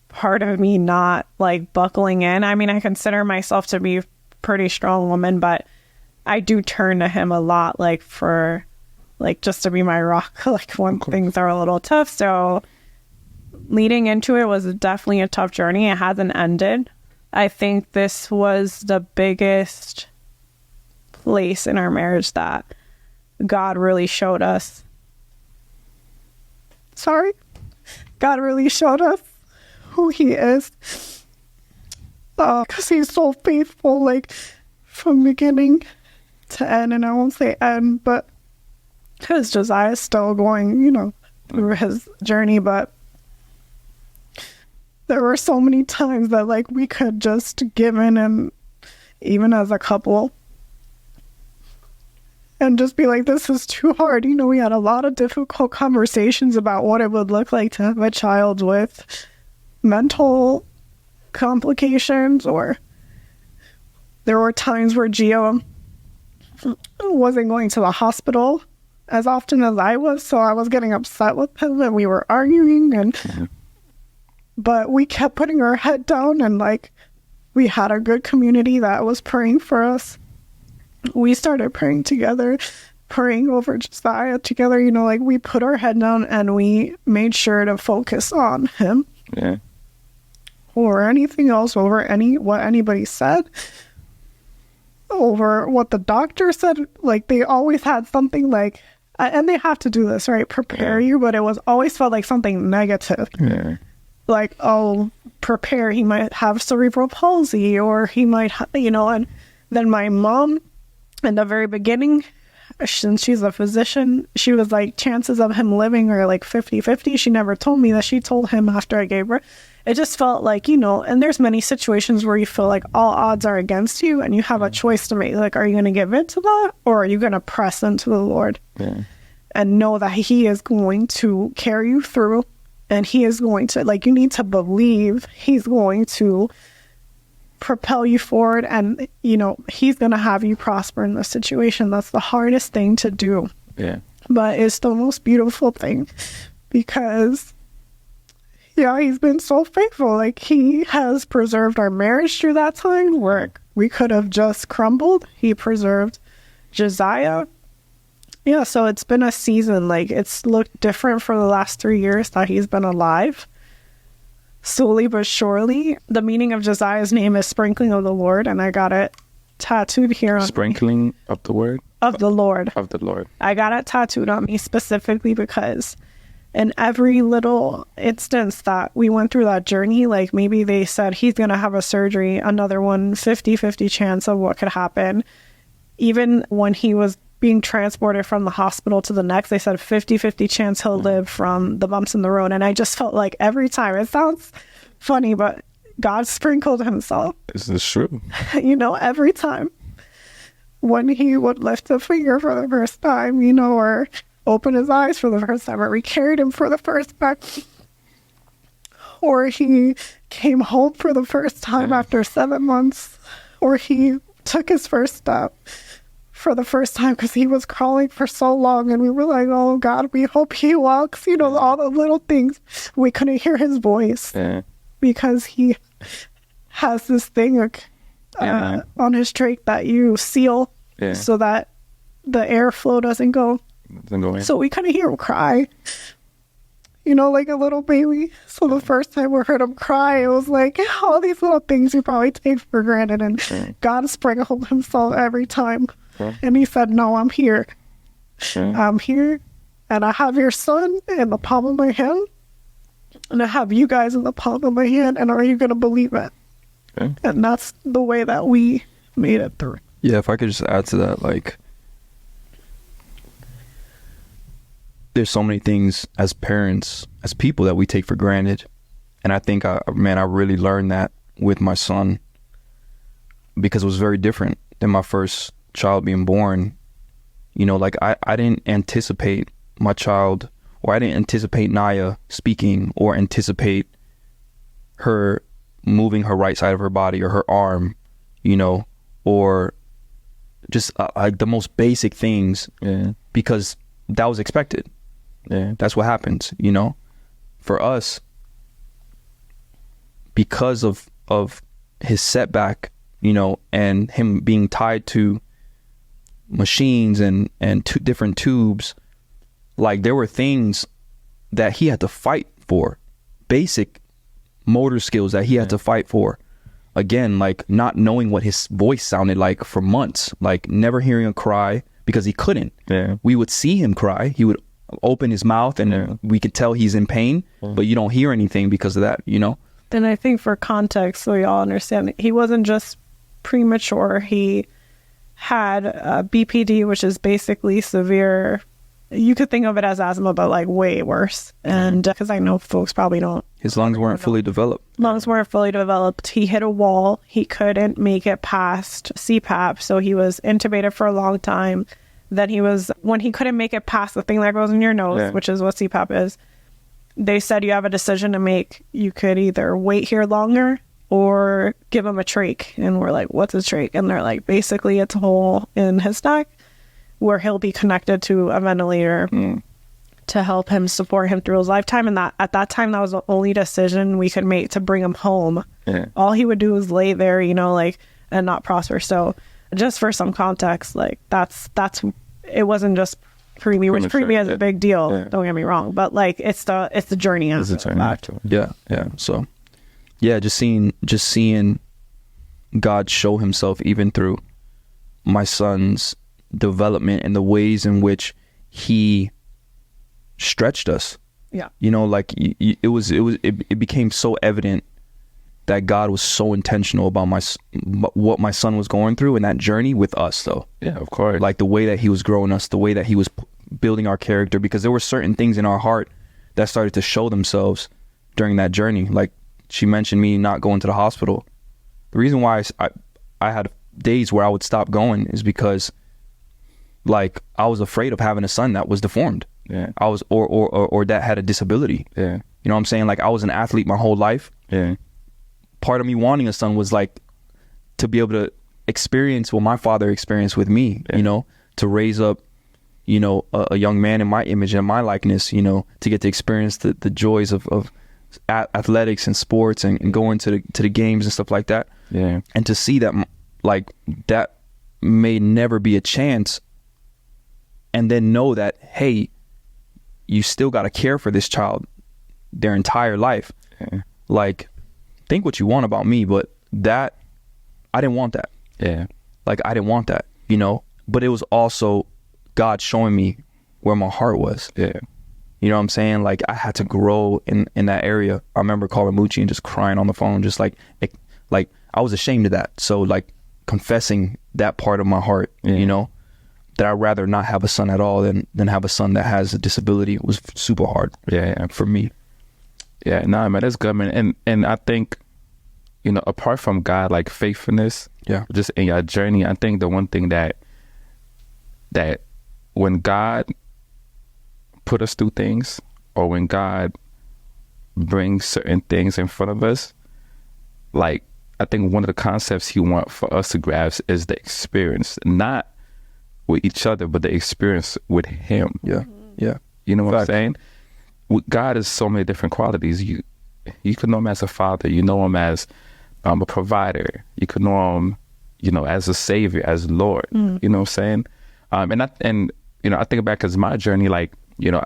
part of me not like buckling in. I mean, I consider myself to be a pretty strong woman, but I do turn to him a lot, like for like just to be my rock, like when things are a little tough. So leading into it was definitely a tough journey. It hasn't ended. I think this was the biggest place in our marriage that God really showed us. God really showed us who he is. Because he's so faithful, like from beginning to end. And I won't say end, but because Josiah's still going, you know, through his journey. But there were so many times that like we could just give in, and even as a couple, and just be like, this is too hard. You know, we had a lot of difficult conversations about what it would look like to have a child with mental complications or There were times where Gio wasn't going to the hospital as often as I was, so I was getting upset with him and we were arguing, and but we kept putting our head down, and like we had a good community that was praying for us. We started praying together, praying over Josiah together, you know, like we put our head down and we made sure to focus on him. Yeah. Or anything else, over what anybody said, over what the doctor said. Like they always had something like, and they have to do this, right? Prepare you, but it was always felt like something negative. Yeah. Like, oh, prepare, he might have cerebral palsy, or he might, you know. And then my mom, in the very beginning, since she's a physician, she was like, chances of him living are like 50-50. She never told me that. She told him after I gave birth. It just felt like, you know, and there's many situations where you feel like all odds are against you and you have a choice to make. Like, are you going to give in to that, or are you going to press into the Lord and know that he is going to carry you through, and he is going to, like, you need to believe he's going to propel you forward, and, you know, he's going to have you prosper in this situation. That's the hardest thing to do. Yeah. But it's the most beautiful thing, because yeah, he's been so faithful. Like, he has preserved our marriage through that time where we could have just crumbled. He preserved Josiah. Yeah, so it's been a season. Like, it's looked different for the last 3 years that he's been alive. Slowly but surely. The meaning of Josiah's name is sprinkling of the Lord, and I got it tattooed here on Sprinkling me. of the word? Of the Lord. Of the Lord. I got it tattooed on me specifically because in every little instance that we went through that journey, like maybe they said he's going to have a surgery, another one 50-50 chance of what could happen. Even when he was being transported from the hospital to the next, they said 50-50 chance he'll live from the bumps in the road. And I just felt like every time, it sounds funny, but God sprinkled himself. This is true. You know, every time when he would lift a finger for the first time, you know, or open his eyes for the first time, or we carried him for the first time, or he came home for the first time after 7 months, or he took his first step for the first time because he was crawling for so long, and we were like, oh God, we hope he walks, you know, all the little things. We couldn't hear his voice because he has this thing on his trach that you seal so that the airflow doesn't go in. So we couldn't hear him cry, you know, like a little baby. So the first time we heard him cry, it was like all these little things you probably take for granted, and God sprinkled himself every time. And he said, no, I'm here. I'm here, and I have your son in the palm of my hand, and I have you guys in the palm of my hand, and are you going to believe it? And that's the way that we made it through. Yeah, if I could just add to that, like, there's so many things as parents, as people, that we take for granted. And I think, I really learned that with my son, because it was very different than my first child being born. You know, like I didn't anticipate my child, or I didn't anticipate Naya speaking, or anticipate her moving her right side of her body or her arm, you know, or just like the most basic things, because that was expected. That's what happens, you know. For us, because of his setback, you know, and him being tied to machines and two different tubes, like there were things that he had to fight for, basic motor skills that he had to fight for. Again, like not knowing what his voice sounded like for months, like never hearing a cry because he couldn't. We would see him cry. He would open his mouth and we could tell he's in pain, but you don't hear anything because of that, you know? And I think for context, so y'all understand, he wasn't just premature. He had BPD, which is basically severe. You could think of it as asthma, but like way worse. And because I know folks probably don't. His lungs weren't fully developed. Lungs weren't fully developed. He hit a wall. He couldn't make it past CPAP. So he was intubated for a long time. Then when he couldn't make it past the thing that goes in your nose, which is what CPAP is, they said you have a decision to make. You could either wait here longer or give him a trach. And we're like, what's a trach? And they're like, basically it's a hole in his neck where he'll be connected to a ventilator to help him support him through his lifetime. And that at that time, that was the only decision we could make to bring him home. Yeah. All he would do was lay there, you know, like, and not prosper. So just for some context, like that's it wasn't just preemie, which preemie is a big deal. Yeah. Don't get me wrong, but like it's the journey. It's the journey. Yeah. So yeah, just seeing God show himself even through my son's development and the ways in which he stretched us. Yeah. You know, like it became so evident that God was so intentional about what my son was going through in that journey with us, though. Yeah, of course. Like the way that he was growing us, the way that he was building our character, because there were certain things in our heart that started to show themselves during that journey. Like she mentioned me not going to the hospital. The reason why I had days where I would stop going is because like I was afraid of having a son that was deformed. Yeah. I was or that had a disability. Yeah. You know what I'm saying? Like I was an athlete my whole life. Yeah. Part of me wanting a son was like to be able to experience what my father experienced with me, you know, to raise up, you know, a young man in my image and my likeness, you know, to get to experience the joys of athletics and sports and going to the games and stuff like that. Yeah. And to see that like that may never be a chance, and then know that, hey, you still got to care for this child their entire life. Yeah. Like, think what you want about me, but that, I didn't want that. Yeah. Like, I didn't want that, you know? But it was also God showing me where my heart was. Yeah. You know what I'm saying? Like, I had to grow in that area. I remember calling Moochie and just crying on the phone, just like I was ashamed of that. So, like, confessing that part of my heart, you know? That I'd rather not have a son at all than have a son that has a disability. It was super hard. Yeah. For me. Yeah, no, man, that's good, man. And I think, you know, apart from God, like faithfulness, just in your journey, I think the one thing that when God put us through things, or when God brings certain things in front of us, like, I think one of the concepts he wants for us to grasp is the experience, not with each other, but the experience with him. Yeah. You know what I'm saying? With God is so many different qualities. You could know him as a father. You know him as a provider. You could know him, you know, as a savior, as Lord. You know what I'm saying? And you know, I think back as my journey, like, you know,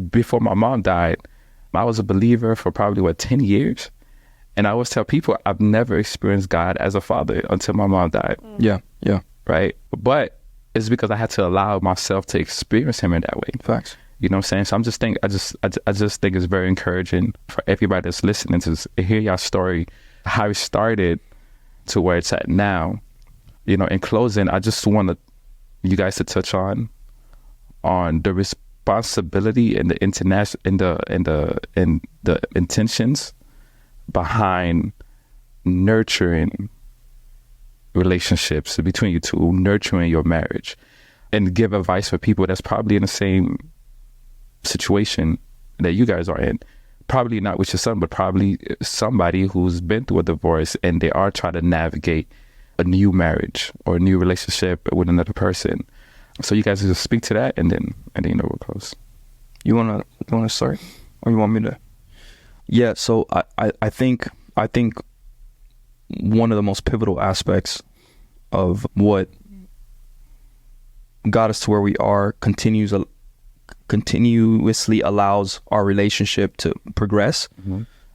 before my mom died, I was a believer for probably 10 years. And I always tell people I've never experienced God as a father until my mom died. Yeah. Right? But it's because I had to allow myself to experience him in that way. Facts. You know what I'm saying? So I just think it's very encouraging for everybody that's listening to hear your story, how it started to where it's at now. You know, in closing, I just want you guys to touch on the responsibility and the international and the intentions behind nurturing relationships between you two, nurturing your marriage, and give advice for people that's probably in the same situation that you guys are in. Probably not with your son, but probably somebody who's been through a divorce and they are trying to navigate a new marriage or a new relationship with another person. So you guys just speak to that, and then you know, we'll close. You wanna start, or you want me to? Yeah. So I think one of the most pivotal aspects of what got us to where we are continuously allows our relationship to progress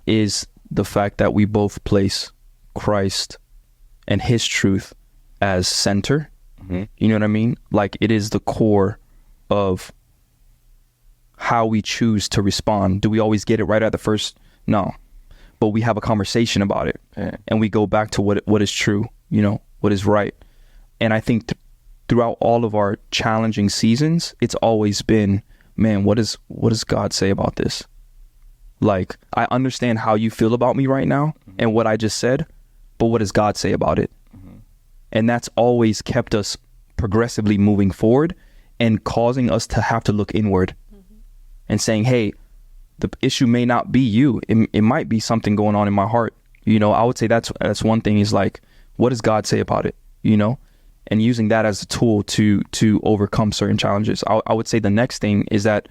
is the fact that we both place Christ and his truth as center. You know what I mean? Like, it is the core of how we choose to respond. Do we always get it right at the first? No. But we have a conversation about it, and we go back to what is true, you know, what is right. And I think throughout all of our challenging seasons, it's always been, man, what does God say about this? Like, I understand how you feel about me right now and what I just said, but what does God say about it? And that's always kept us progressively moving forward and causing us to have to look inward and saying, hey, the issue may not be you. It might be something going on in my heart You know, I would say that's one thing, is like, what does God say about it? You know, and using that as a tool to overcome certain challenges. I would say the next thing is that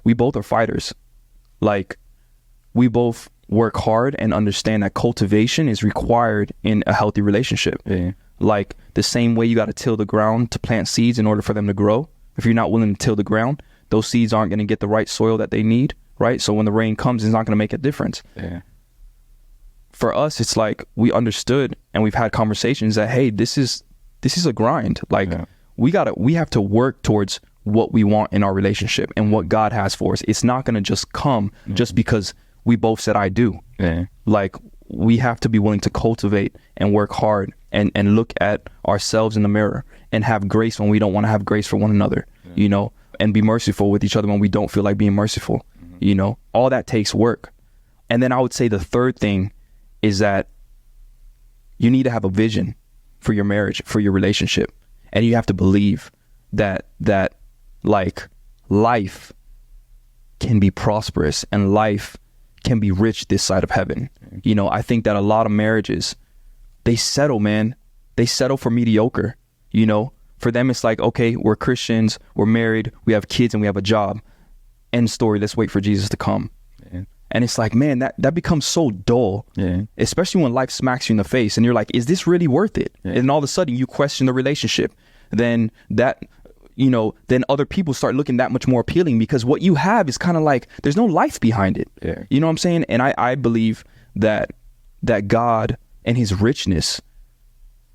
we both are fighters. Like, we both work hard and understand that cultivation is required in a healthy relationship. Yeah. Like, the same way you got to till the ground to plant seeds in order for them to grow. If you're not willing to till the ground, those seeds aren't going to get the right soil that they need, right? So when the rain comes, it's not going to make a difference. Yeah. For us, it's like, we understood and we've had conversations that, hey, this is a grind. Like, we have to work towards what we want in our relationship and what God has for us. It's not going to just come just because we both said I do. Yeah. Like, we have to be willing to cultivate and work hard and look at ourselves in the mirror and have grace when we don't want to have grace for one another, you know, and be merciful with each other when we don't feel like being merciful. You know, all that takes work. And then I would say the third thing is that you need to have a vision for your marriage, for your relationship. And you have to believe that like, life can be prosperous and life can be rich this side of heaven. You know, I think that a lot of marriages, they settle, man. They settle for mediocre. You know, for them, it's like, okay, we're Christians, we're married, we have kids, and we have a job. End story. Let's wait for Jesus to come. Yeah. And it's like, man, that becomes so dull, especially when life smacks you in the face and you're like, is this really worth it? Yeah. And all of a sudden you question the relationship. Then then other people start looking that much more appealing because what you have is kind of like, there's no life behind it. Yeah. You know what I'm saying? And I believe that God and his richness,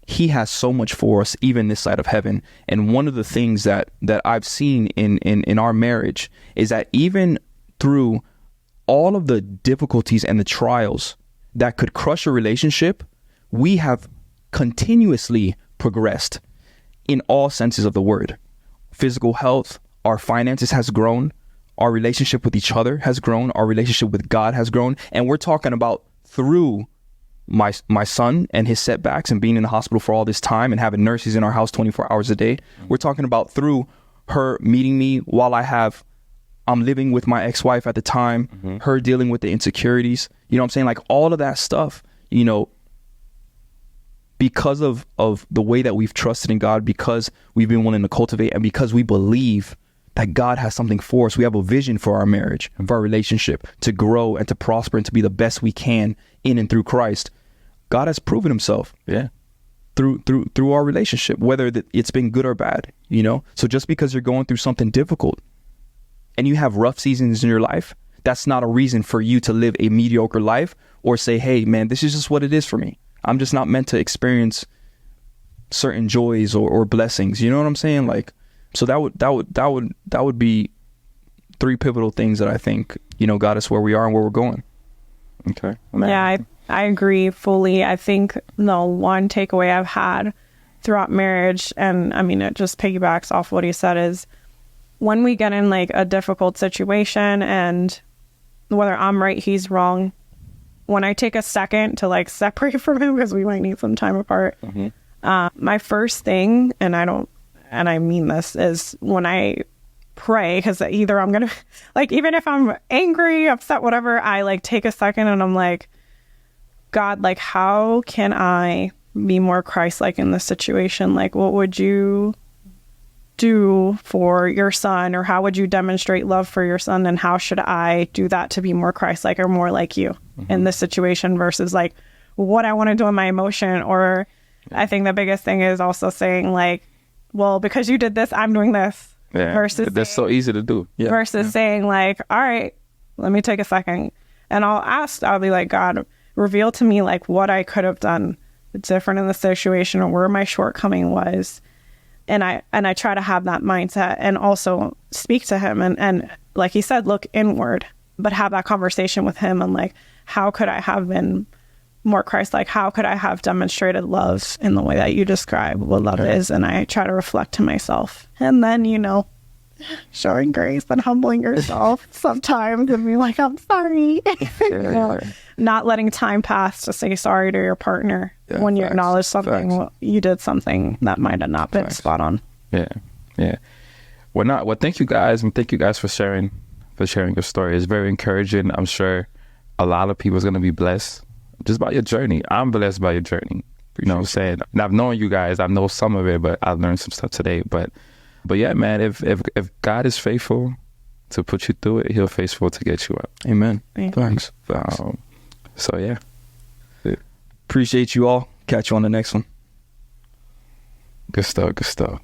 he has so much for us, even this side of heaven. And one of the things that I've seen in our marriage is that even through all of the difficulties and the trials that could crush a relationship, we have continuously progressed in all senses of the word. Physical health, our finances has grown, our relationship with each other has grown, our relationship with God has grown. And we're talking about through my son and his setbacks and being in the hospital for all this time and having nurses in our house 24 hours a day. We're talking about through her meeting me while I'm living with my ex-wife at the time, her dealing with the insecurities, you know what I'm saying? Like, all of that stuff, you know, because of the way that we've trusted in God, because we've been willing to cultivate, and because we believe that God has something for us. We have a vision for our marriage, for our relationship, to grow and to prosper and to be the best we can in and through Christ. God has proven himself through our relationship, whether it's been good or bad, you know? So just because you're going through something difficult and you have rough seasons in your life, that's not a reason for you to live a mediocre life or say, hey, man, this is just what it is for me. I'm just not meant to experience certain joys or blessings. You know what I'm saying? Like, so that would be three pivotal things that I think, you know, got us where we are and where we're going. Okay. Yeah, I agree fully. I think the one takeaway I've had throughout marriage, and I mean, it just piggybacks off what he said, is when we get in like a difficult situation and whether I'm right, he's wrong, when I take a second to like separate from him because we might need some time apart, my first thing, and I mean this, is when I pray, because either I'm gonna, like, even if I'm angry, upset, whatever, I like take a second and I'm like, God, like, how can I be more Christ-like in this situation? Like, what would you do for your son, or how would you demonstrate love for your son, and how should I do that to be more Christ-like or more like you in this situation, versus like what I want to do in my emotion. Or I think the biggest thing is also saying like, well, because you did this, I'm doing this. Yeah, versus that's so easy to do. Yeah. Versus saying like, all right, let me take a second, and I'll be like, God, reveal to me like what I could have done different in the situation, or where my shortcoming was. And I try to have that mindset, and also speak to him and like he said, look inward, but have that conversation with him, and like, how could I have been more Christ-like? How could I have demonstrated love in the way that you describe what love is? And I try to reflect to myself, and then, you know, showing grace and humbling yourself sometimes and be like, I'm sorry. You know, not letting time pass to say sorry to your partner when you acknowledge something, you did something that might have not been spot on. Yeah. Well, thank you guys, and thank you guys for sharing your story. It's very encouraging. I'm sure a lot of people is going to be blessed just by your journey. I'm blessed by your journey. You know what I'm saying? And I've known you guys. I know some of it, but I learned some stuff today. But yeah, man, if God is faithful to put you through it, He'll faithful to get you up. Amen. Yeah. Thanks. So yeah. Appreciate you all. Catch you on the next one. Good stuff.